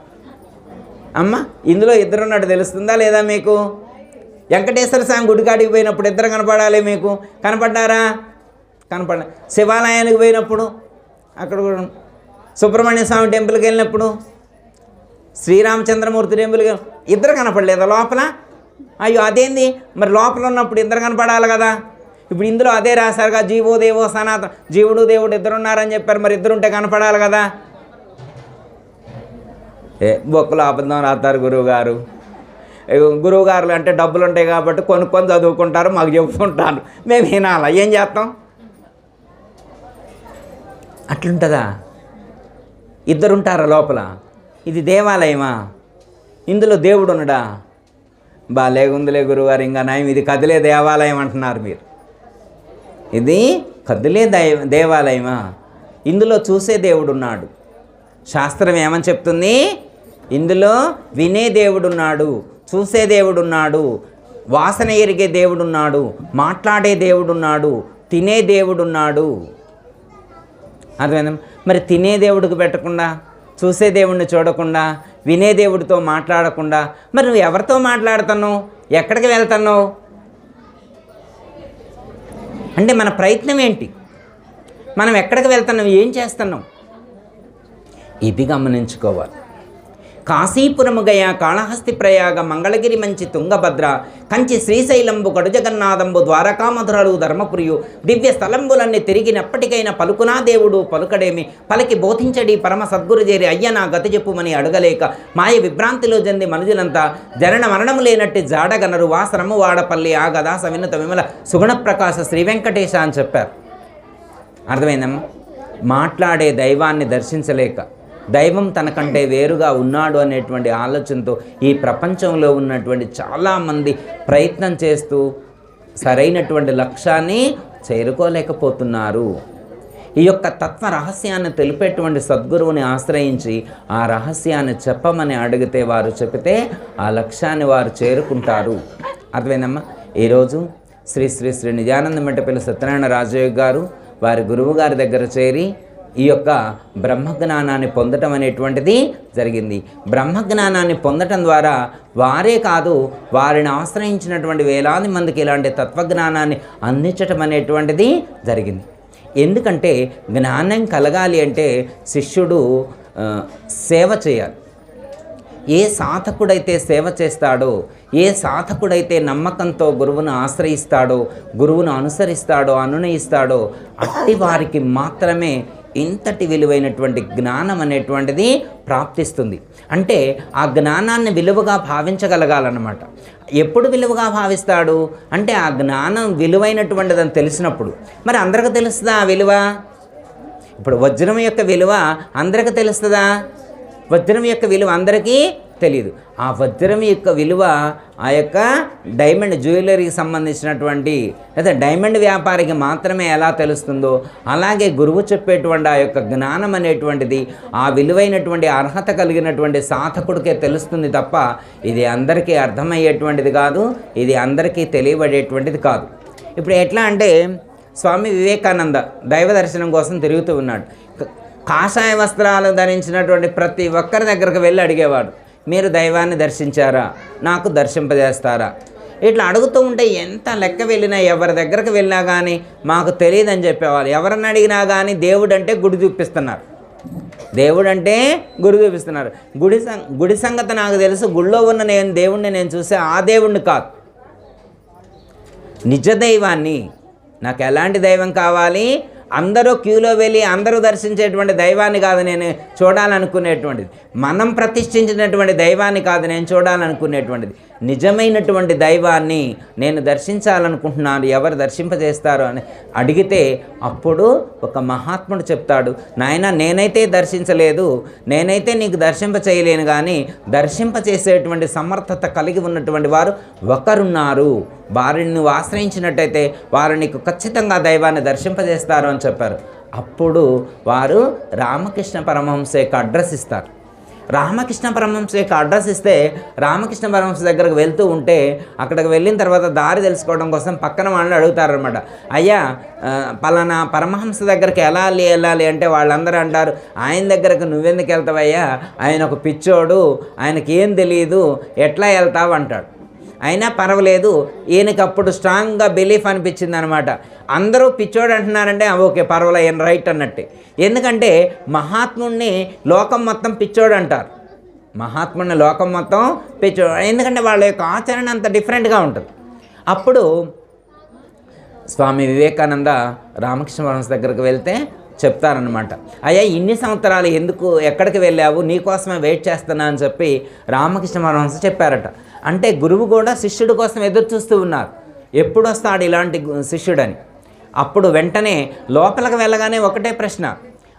అమ్మ, ఇందులో 2 ఉన్నట్టు తెలుస్తుందా లేదా మీకు? వెంకటేశ్వర స్వామి గుడికాడికి పోయినప్పుడు 2 కనపడాలి మీకు. కనపడ్డారా? కనపడ. శివాలయానికి పోయినప్పుడు, అక్కడ కూడా సుబ్రహ్మణ్య స్వామి టెంపుల్కి వెళ్ళినప్పుడు, శ్రీరామచంద్రమూర్తి టెంపుల్కి 2 కనపడలేదా లోపల? అయ్యో అదేంది మరి? లోపల ఉన్నప్పుడు 2 కనపడాలి కదా. ఇప్పుడు ఇందులో అదే రాశారుగా, జీవో దేవో సనాతన. జీవుడు దేవుడు 2 ఉన్నారని చెప్పారు. మరి 2 ఉంటే కనపడాలి కదా. బొక్కలో అబద్ధం రాస్తారు గురువుగారు. గురువుగారులు అంటే డబ్బులు ఉంటాయి కాబట్టి కొనుక్కొని చదువుకుంటారు, మాకు చెబుతుంటారు, మేము వినాలా? ఏం చేస్తాం? అట్లుంటుందా? 2 ఉంటారా లోపల? ఇది దేవాలయమా? ఇందులో దేవుడు ఉన్నాడా? బాలేగుందిలే గురువుగారు, ఇంకా నయం, ఇది కదిలే దేవాలయం అంటున్నారు మీరు. ఇది కదిలే దేవాలయమా? ఇందులో చూసే దేవుడు ఉన్నాడు. శాస్త్రం ఏమని చెప్తుంది? ఇందులో వినే దేవుడు ఉన్నాడు, చూసే దేవుడున్నాడు, వాసన ఎరిగే దేవుడున్నాడు, మాట్లాడే దేవుడున్నాడు, తినే దేవుడున్నాడు. అర్థమైందా? మరి తినే దేవుడికి పెట్టకుండా, చూసే దేవుడిని చూడకుండా, వినే దేవుడితో మాట్లాడకుండా మరి నువ్వు ఎవరితో మాట్లాడుతున్నావు? ఎక్కడికి వెళ్తున్నావు? అంటే మన ప్రయత్నం ఏంటి? మనం ఎక్కడికి వెళ్తున్నాం? ఏం చేస్తున్నాం? ఇది గమనించుకోవాలి. కాశీపురము గయ, కాళహస్తి ప్రయాగ, మంగళగిరి మంచి తుంగభద్ర, కంచి శ్రీశైలంబు, కడు జగన్నాథంబు, ద్వారకా మధురలు, ధర్మపురియు, దివ్య స్థలంబులన్నీ తిరిగినప్పటికైనా పలుకునా దేవుడు పలుకడేమి, పలికి బోధించడి పరమ సద్గురు చేరి అయ్య నా గతి చెప్పుమని అడగలేక మాయ విభ్రాంతిలో చెంది మనుజులంతా జనన మరణము లేనట్టి జాడగనరు, వాసనము వాడపల్లి ఆగదాస వినుత విమల సుగుణ ప్రకాశ శ్రీ వెంకటేశ అని చెప్పారు. అర్థమైందమ్మా? మాట్లాడే దైవాన్ని దర్శించలేక దైవం తనకంటే వేరుగా ఉన్నాడు అనేటువంటి ఆలోచనతో ఈ ప్రపంచంలో ఉన్నటువంటి చాలామంది ప్రయత్నం చేస్తూ సరైనటువంటి లక్ష్యాన్ని చేరుకోలేకపోతున్నారు. ఈ యొక్క తత్వ రహస్యాన్ని తెలిపేటువంటి సద్గురువుని ఆశ్రయించి ఆ రహస్యాన్ని చెప్పమని అడిగితే వారు చెబితే ఆ లక్ష్యాన్ని వారు చేరుకుంటారు. అర్థమైందమ్మా? ఈరోజు శ్రీ శ్రీ శ్రీ నిజానంద మెట్టపల్లి సత్యనారాయణ రాజయోగి గారు వారి గురువు గారి దగ్గర చేరి ఈ యొక్క బ్రహ్మజ్ఞానాన్ని పొందటం అనేటువంటిది జరిగింది. బ్రహ్మజ్ఞానాన్ని పొందటం ద్వారా వారే కాదు, వారిని ఆశ్రయించినటువంటి వేలాది మందికి ఇలాంటి తత్వజ్ఞానాన్ని అందించటం అనేటువంటిది జరిగింది. ఎందుకంటే జ్ఞానం కలగాలి అంటే శిష్యుడు సేవ చేయాలి. ఏ సాధకుడైతే సేవ చేస్తాడో, ఏ సాధకుడైతే నమ్మకంతో గురువును ఆశ్రయిస్తాడో, గురువును అనుసరిస్తాడో, అనునయిస్తాడో అట్టి వారికి మాత్రమే ఇంతటి విలువైనటువంటి జ్ఞానం అనేటువంటిది ప్రాప్తిస్తుంది. అంటే ఆ జ్ఞానాన్ని విలువగా భావించగలగాలన్నమాట. ఎప్పుడు విలువగా భావిస్తాడు అంటే ఆ జ్ఞానం విలువైనటువంటిదని తెలిసినప్పుడు. మరి అందరికీ తెలుస్తుందా ఆ విలువ? ఇప్పుడు వజ్రం యొక్క విలువ అందరికీ తెలుస్తుందా? వజ్రం యొక్క విలువ అందరికీ తెలియదు. ఆ వజ్రం యొక్క విలువ ఆ యొక్క డైమండ్ జ్యువెలరీకి సంబంధించినటువంటి లేదా డైమండ్ వ్యాపారికి మాత్రమే ఎలా తెలుస్తుందో అలాగే గురువు చెప్పేటువంటి ఆ యొక్క జ్ఞానం అనేటువంటిది ఆ విలువైనటువంటి అర్హత కలిగినటువంటి సాధకుడికే తెలుస్తుంది తప్ప ఇది అందరికీ అర్థమయ్యేటువంటిది కాదు, ఇది అందరికీ తెలియబడేటువంటిది కాదు. ఇప్పుడు ఎట్లా అంటే స్వామి వివేకానంద దైవ దర్శనం కోసం తిరుగుతూ ఉన్నాడు. కాషాయ వస్త్రాలు ధరించినటువంటి ప్రతి ఒక్కరి దగ్గరకు వెళ్ళి అడిగేవాడు, మీరు దైవాన్ని దర్శించారా, నాకు దర్శింపజేస్తారా? ఇట్లా అడుగుతూ ఉంటే ఎంత లెక్క వెళ్ళినా ఎవరి దగ్గరకు వెళ్ళినా కానీ మాకు తెలియదని చెప్పేవాళ్ళు. ఎవరన్నా అడిగినా కానీ దేవుడు అంటే గుడి చూపిస్తున్నారు, దేవుడు అంటే గుడి చూపిస్తున్నారు. గుడి సంగతి నాకు తెలుసు, గుళ్ళో ఉన్న దేవుణ్ణి నేను చూసే ఆ దేవుణ్ణి కాదు, నిజ దైవాన్ని. నాకు ఎలాంటి దైవం కావాలి? అందరూ క్యూలో వెళ్ళి అందరూ దర్శించేటువంటి దైవాన్ని కాదు నేను చూడాలనుకునేటువంటిది, మనం ప్రతిష్ఠించినటువంటి దైవాన్ని కాదు నేను చూడాలనుకునేటువంటిది, నిజమైనటువంటి దైవాన్ని నేను దర్శించాలనుకుంటున్నాను, ఎవరు దర్శింపజేస్తారో అని అడిగితే అప్పుడు ఒక మహాత్ముడు చెప్తాడు, నాయన నేనైతే దర్శించలేదు, నేనైతే నీకు దర్శింప చేయలేను, కానీ దర్శింపచేసేటువంటి సమర్థత కలిగి ఉన్నటువంటి వారు ఒకరున్నారు, వారిని నువ్వు ఆశ్రయించినట్టయితే వారు నీకు ఖచ్చితంగా దైవాన్ని దర్శింపజేస్తారు అని చెప్పారు. అప్పుడు వారు రామకృష్ణ పరమహంస యొక్క అడ్రస్ ఇస్తారు. రామకృష్ణ పరమహంస యొక్క అడ్రస్ ఇస్తే రామకృష్ణ పరమహంస దగ్గరకు వెళ్తూ ఉంటే అక్కడికి వెళ్ళిన తర్వాత దారి తెలుసుకోవడం కోసం పక్కన వాళ్ళని అడుగుతారనమాట, అయ్యా పలానా పరమహంస దగ్గరికి ఎలా వెళ్ళాలి అంటే వాళ్ళందరూ అంటారు, ఆయన దగ్గరకు నువ్వెందుకు వెళ్తావయ్యా, ఆయన ఒక పిచ్చోడు, ఆయనకి ఏం తెలియదు, ఎట్లా వెళ్తావు అంటాడు. అయినా పర్వాలేదు, ఈయనకి అప్పుడు స్ట్రాంగ్గా బిలీఫ్ అనిపించింది అనమాట. అందరూ పిచ్చోడు అంటున్నారంటే ఓకే పర్వాలే, ఈయన రైట్ అన్నట్టే. ఎందుకంటే మహాత్ముడిని లోకం మొత్తం పిచ్చోడు అంటారు, మహాత్ముడిని లోకం మొత్తం పిచ్చోడు, ఎందుకంటే వాళ్ళ యొక్క ఆచరణ అంత డిఫరెంట్గా ఉంటుంది. అప్పుడు స్వామి వివేకానంద రామకృష్ణ పరమహంస దగ్గరికి వెళ్తే చెప్తారనమాట, అయ్యా ఇన్ని సంవత్సరాలు ఎందుకు ఎక్కడికి వెళ్ళావు, నీకోసమే వెయిట్ చేస్తున్నా అని చెప్పి రామకృష్ణ పరమహంస చెప్పారట. అంటే గురువు కూడా శిష్యుడి కోసం ఎదురు చూస్తూ ఉన్నారు, ఎప్పుడు వస్తాడు ఇలాంటి శిష్యుడని. అప్పుడు వెంటనే లోపలికి వెళ్ళగానే ఒకటే ప్రశ్న,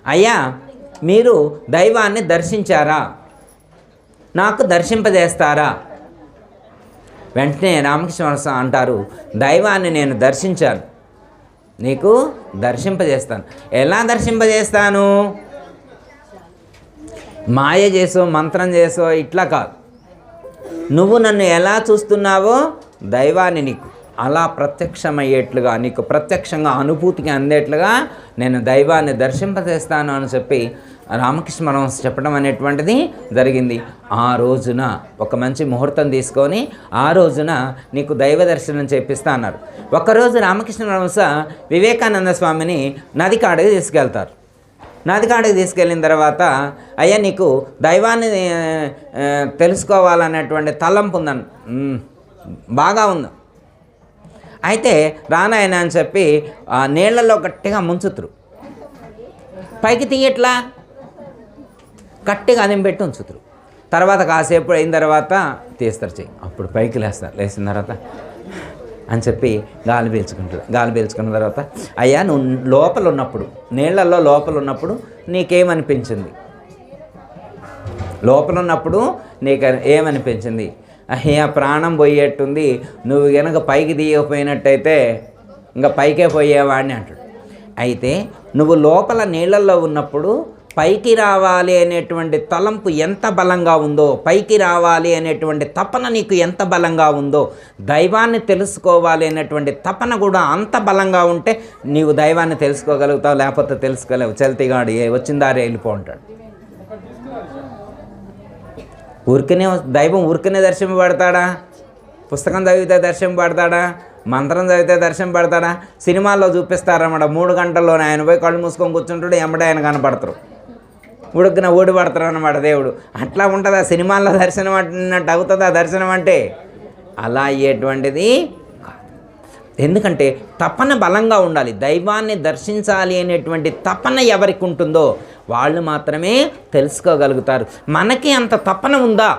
అయ్యా మీరు దైవాన్ని దర్శించారా, నాకు దర్శింపజేస్తారా? వెంటనే రామకృష్ణ పరమహంస అంటారు, దైవాన్ని నేను దర్శించాను, నీకు దర్శింపజేస్తాను. ఎలా దర్శింపజేస్తాను? మాయ చేసో మంత్రం చేసో ఇట్లా కాదు, నువ్వు నన్ను ఎలా చూస్తున్నావో దైవాన్ని నీకు అలా ప్రత్యక్షమయ్యేట్లుగా, నీకు ప్రత్యక్షంగా అనుభూతికి అందేట్లుగా నేను దైవాన్ని దర్శింపజేస్తాను అని చెప్పి రామకృష్ణ పరమహంస చెప్పడం అనేటువంటిది జరిగింది. ఆ రోజున ఒక మంచి ముహూర్తం తీసుకొని ఆ రోజున నీకు దైవ దర్శనం చేపిస్తా అన్నారు. ఒకరోజు రామకృష్ణ పరమహంస వివేకానంద స్వామిని నది కాడికి తీసుకెళ్తారు. నది కాడికి తీసుకెళ్ళిన తర్వాత, అయ్యా నీకు దైవాన్ని తెలుసుకోవాలనేటువంటి తలంపు ఉందని, బాగా ఉంది, అయితే రానాయన అని చెప్పి ఆ నీళ్లలో గట్టిగా ముంచుతురు, పైకి తీయట్లా గట్టిగా అదింపెట్టి ఉంచుతురు. తర్వాత కాసేపు అయిన తర్వాత తీస్తారు చెయ్యి, అప్పుడు పైకి లేస్తారు. లేచిన తర్వాత అని చెప్పి గాలి పీల్చుకుంటారు. గాలి పీల్చుకున్న తర్వాత, అయ్యా నువ్వు లోపల ఉన్నప్పుడు, నీళ్లలో లోపల ఉన్నప్పుడు నీకేమనిపించింది? లోపల ఉన్నప్పుడు నీకు ఏమనిపించింది? అయ్యా ప్రాణం పోయేట్టుంది, నువ్వు కనుక పైకి తీయకపోయినట్టయితే ఇంకా పైకే పోయేవాడిని అంటాడు. అయితే నువ్వు లోపల నీళ్ళల్లో ఉన్నప్పుడు పైకి రావాలి అనేటువంటి తలంపు ఎంత బలంగా ఉందో, పైకి రావాలి అనేటువంటి తపన నీకు ఎంత బలంగా ఉందో, దైవాన్ని తెలుసుకోవాలి అనేటువంటి తపన కూడా అంత బలంగా ఉంటే నీవు దైవాన్ని తెలుసుకోగలుగుతావు, లేకపోతే తెలుసుకోలేవు. చల్తిగాడు వచ్చిందారే వెళ్ళిపో అంటాడు. ఊరికనే దైవం ఊరికనే దర్శింపబడతాడా? పుస్తకం చదివితే దర్శింపబడతాడా? మంత్రం చదివితే దర్శింపబడతాడా? సినిమాల్లో చూపిస్తారన్నమాట, 3 గంటల్లోనే ఆయన పోయి కళ్ళు మూసుకొని కూర్చుంటాడు, ఎమ్మడే ఆయన కనపడతారు, ఉడుక్కున ఓడిపడతారు అన్నమాట దేవుడు. అట్లా ఉంటుంది ఆ సినిమాల్లో దర్శనం అన్నట్టు అవుతుంది ఆ దర్శనం అంటే. అలా అయ్యేటువంటిది ఎందుకంటే తపన బలంగా ఉండాలి. దైవాన్ని దర్శించాలి అనేటువంటి తపన ఎవరికి ఉంటుందో వాళ్ళు మాత్రమే తెలుసుకోగలుగుతారు. మనకి అంత తపన ఉందా?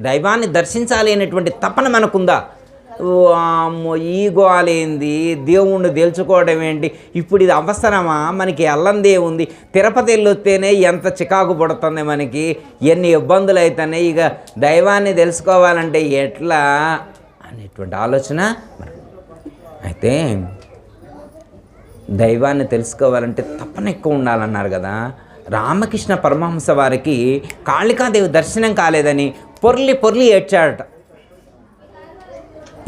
దైవాన్ని దర్శించాలి అనేటువంటి తపన మనకుందా? ఈగో అలేంది, దేవుణ్ణి తెలుసుకోవడం ఏంటి, ఇప్పుడు ఇది అవసరమా? మనకి అల్లందే ఉంది. తిరుపతి వెళ్ళొస్తేనే ఎంత చికాకు పడుతుంది మనకి, ఎన్ని ఇబ్బందులు అవుతున్నాయి, ఇక దైవాన్ని తెలుసుకోవాలంటే ఎట్లా అనేటువంటి ఆలోచన. అయితే దైవాన్ని తెలుసుకోవాలంటే తపన ఎక్కువ ఉండాలన్నారు కదా. రామకృష్ణ పరమహంస వారికి కాళికాదేవి దర్శనం కాలేదని పొర్లి ఏడ్చాడట.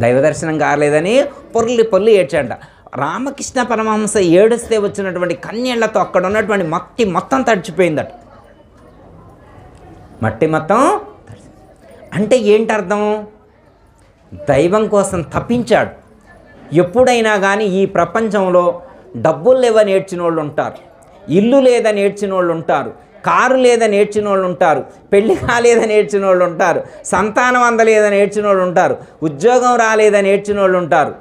దైవ దర్శనం కాలేదని పొర్లి ఏడ్చాడట. రామకృష్ణ పరమహంస ఏడుస్తే వచ్చినటువంటి కన్నీళ్లతో అక్కడ ఉన్నటువంటి మట్టి మొత్తం తడిచిపోయిందట. మట్టి మొత్తం అంటే ఏంటి అర్థం? దైవం కోసం తప్పించాడు. ఎప్పుడైనా కానీ ఈ ప్రపంచంలో డబ్బులు లేవని ఏడ్చిన వాళ్ళు ఉంటారు, ఇల్లు లేదని ఏడ్చిన వాళ్ళు ఉంటారు, కారు లేదని ఏడ్చిన వాళ్ళు ఉంటారు, పెళ్లి కాలేదని ఏడ్చిన వాళ్ళు ఉంటారు, సంతానం అందలేదని ఏడ్చిన వాళ్ళు ఉంటారు, ఉద్యోగం రాలేదని ఏడ్చిన వాళ్ళు ఉంటారు,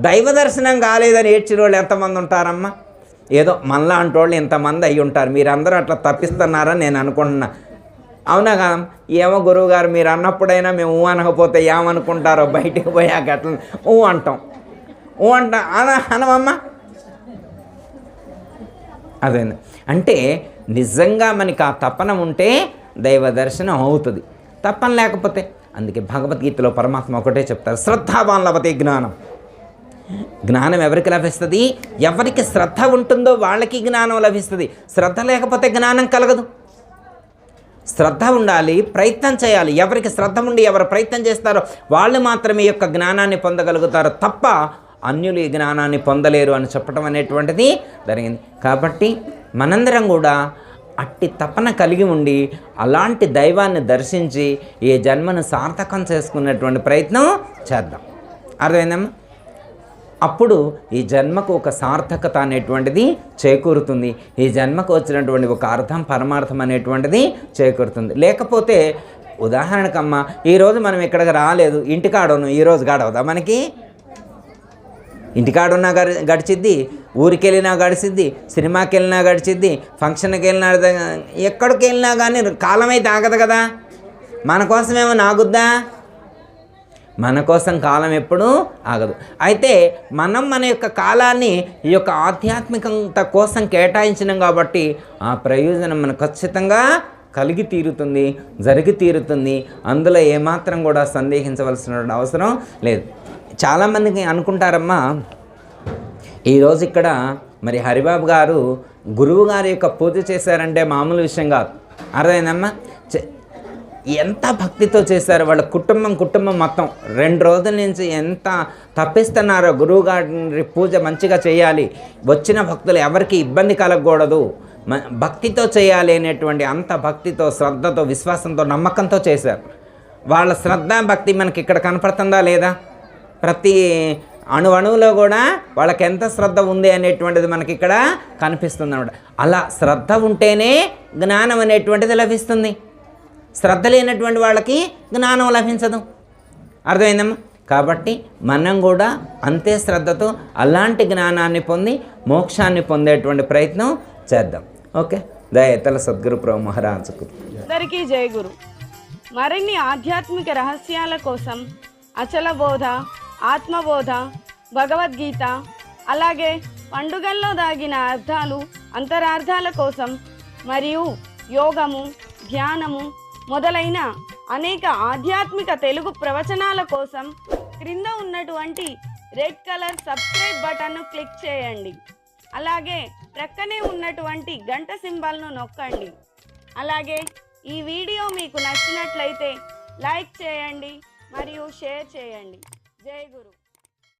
దైవ దర్శనం కాలేదని ఏడ్చిన వాళ్ళు ఎంతమంది ఉంటారమ్మా? ఏదో మనలాంటి వాళ్ళు ఇంతమంది అయ్యి ఉంటారు. మీరందరూ అట్లా తప్పిస్తున్నారని నేను అనుకుంటున్నా. అవునా కదా? ఏమో గురువు గారు మీరు అన్నప్పుడైనా మేము అనకపోతే ఏమనుకుంటారో, బయటికి పోయాక అట్లా అంటాం, అనమమ్మా. అదే అంటే నిజంగా మనకి ఆ తపన ఉంటే దైవ దర్శనం అవుతుంది. తపన లేకపోతే, అందుకే భగవద్గీతలో పరమాత్మ ఒకటే చెప్తారు, శ్రద్ధావాన్ లభతే జ్ఞానం. జ్ఞానం ఎవరికి లభిస్తుంది? ఎవరికి శ్రద్ధ ఉంటుందో వాళ్ళకి జ్ఞానం లభిస్తుంది. శ్రద్ధ లేకపోతే జ్ఞానం కలగదు. శ్రద్ధ ఉండాలి, ప్రయత్నం చేయాలి. ఎవరికి శ్రద్ధ ఉండి ఎవరు ప్రయత్నం చేస్తారో వాళ్ళు మాత్రమే ఈ యొక్క జ్ఞానాన్ని పొందగలుగుతారు, తప్ప అన్యులు ఈ జ్ఞానాన్ని పొందలేరు అని చెప్పడం అనేటువంటిది జరిగింది. కాబట్టి మనందరం కూడా అట్టి తపన కలిగి ఉండి అలాంటి దైవాన్ని దర్శించి ఈ జన్మను సార్థకం చేసుకునేటువంటి ప్రయత్నం చేద్దాం. అర్థమైందమ్మా? అప్పుడు ఈ జన్మకు ఒక సార్థకత అనేటువంటిది చేకూరుతుంది. ఈ జన్మకు వచ్చినటువంటి ఒక అర్థం, పరమార్థం అనేటువంటిది చేకూరుతుంది. లేకపోతే ఉదాహరణకమ్మా, ఈరోజు మనం ఇక్కడికి రాలేదు, ఇంటికాడను ఈరోజు గడవదా మనకి? ఇంటికాడున్నా గడిచిద్ది, ఊరికి వెళ్ళినా గడిచిద్ది, సినిమాకి వెళ్ళినా గడిచిద్ది, ఫంక్షన్కి వెళ్ళినా, ఎక్కడికి వెళ్ళినా కానీ కాలం అయితే ఆగదు కదా. మన కోసమేమో ఆగుద్దా? మన కోసం కాలం ఎప్పుడూ ఆగదు. అయితే మనం మన యొక్క కాలాన్ని ఈ యొక్క ఆధ్యాత్మికత కోసం కేటాయించినాం కాబట్టి ఆ ప్రయోజనం మనకు ఖచ్చితంగా కలిగి తీరుతుంది, జరిగి తీరుతుంది. అందులో ఏమాత్రం కూడా సందేహించవలసిన అవసరం లేదు. చాలామందికి అనుకుంటారమ్మా, ఈరోజు ఇక్కడ మరి హరిబాబు గారు గురువు గారి యొక్క పూజ చేశారంటే మామూలు విషయం కాదు. అర్థమైందమ్మా? ఎంత భక్తితో చేశారు. వాళ్ళ కుటుంబం మొత్తం 2 రోజుల నుంచి ఎంత తప్పిస్తున్నారో, గురువుగారి పూజ మంచిగా చేయాలి, వచ్చిన భక్తులు ఎవరికి ఇబ్బంది కలగకూడదు, భక్తితో చేయాలి అనేటువంటి అంత భక్తితో, శ్రద్ధతో, విశ్వాసంతో, నమ్మకంతో చేశారు. వాళ్ళ శ్రద్ధ భక్తి మనకి ఇక్కడ కనపడుతుందా లేదా? ప్రతి అణువులో కూడా వాళ్ళకి ఎంత శ్రద్ధ ఉంది అనేటువంటిది మనకి ఇక్కడ కనిపిస్తుంది అన్నమాట. అలా శ్రద్ధ ఉంటేనే జ్ఞానం అనేటువంటిది లభిస్తుంది. శ్రద్ధ లేనటువంటి వాళ్ళకి జ్ఞానం లభించదు. అర్థమైందమ్మా? కాబట్టి మనం కూడా అంతే శ్రద్ధతో అలాంటి జ్ఞానాన్ని పొంది మోక్షాన్ని పొందేటువంటి ప్రయత్నం చేద్దాం. ఓకే, దయతల సద్గురు ప్రభు మహారాజుకు అందరికీ జై గురు. మరిన్ని ఆధ్యాత్మిక రహస్యాల కోసం అచల బోధ, ఆత్మబోధ, భగవద్గీత, అలాగే పండుగల్లో దాగిన అర్థాలు, అంతరార్థాల కోసం మరియు యోగము, ధ్యానము మొదలైన అనేక ఆధ్యాత్మిక తెలుగు ప్రవచనాల కోసం క్రింద ఉన్నటువంటి రెడ్ కలర్ సబ్స్క్రైబ్ బటన్ను క్లిక్ చేయండి. అలాగే ప్రక్కనే ఉన్నటువంటి గంట సింబల్ను నొక్కండి. అలాగే ఈ వీడియో మీకు నచ్చినట్లయితే లైక్ చేయండి మరియు షేర్ చేయండి. జై గురు.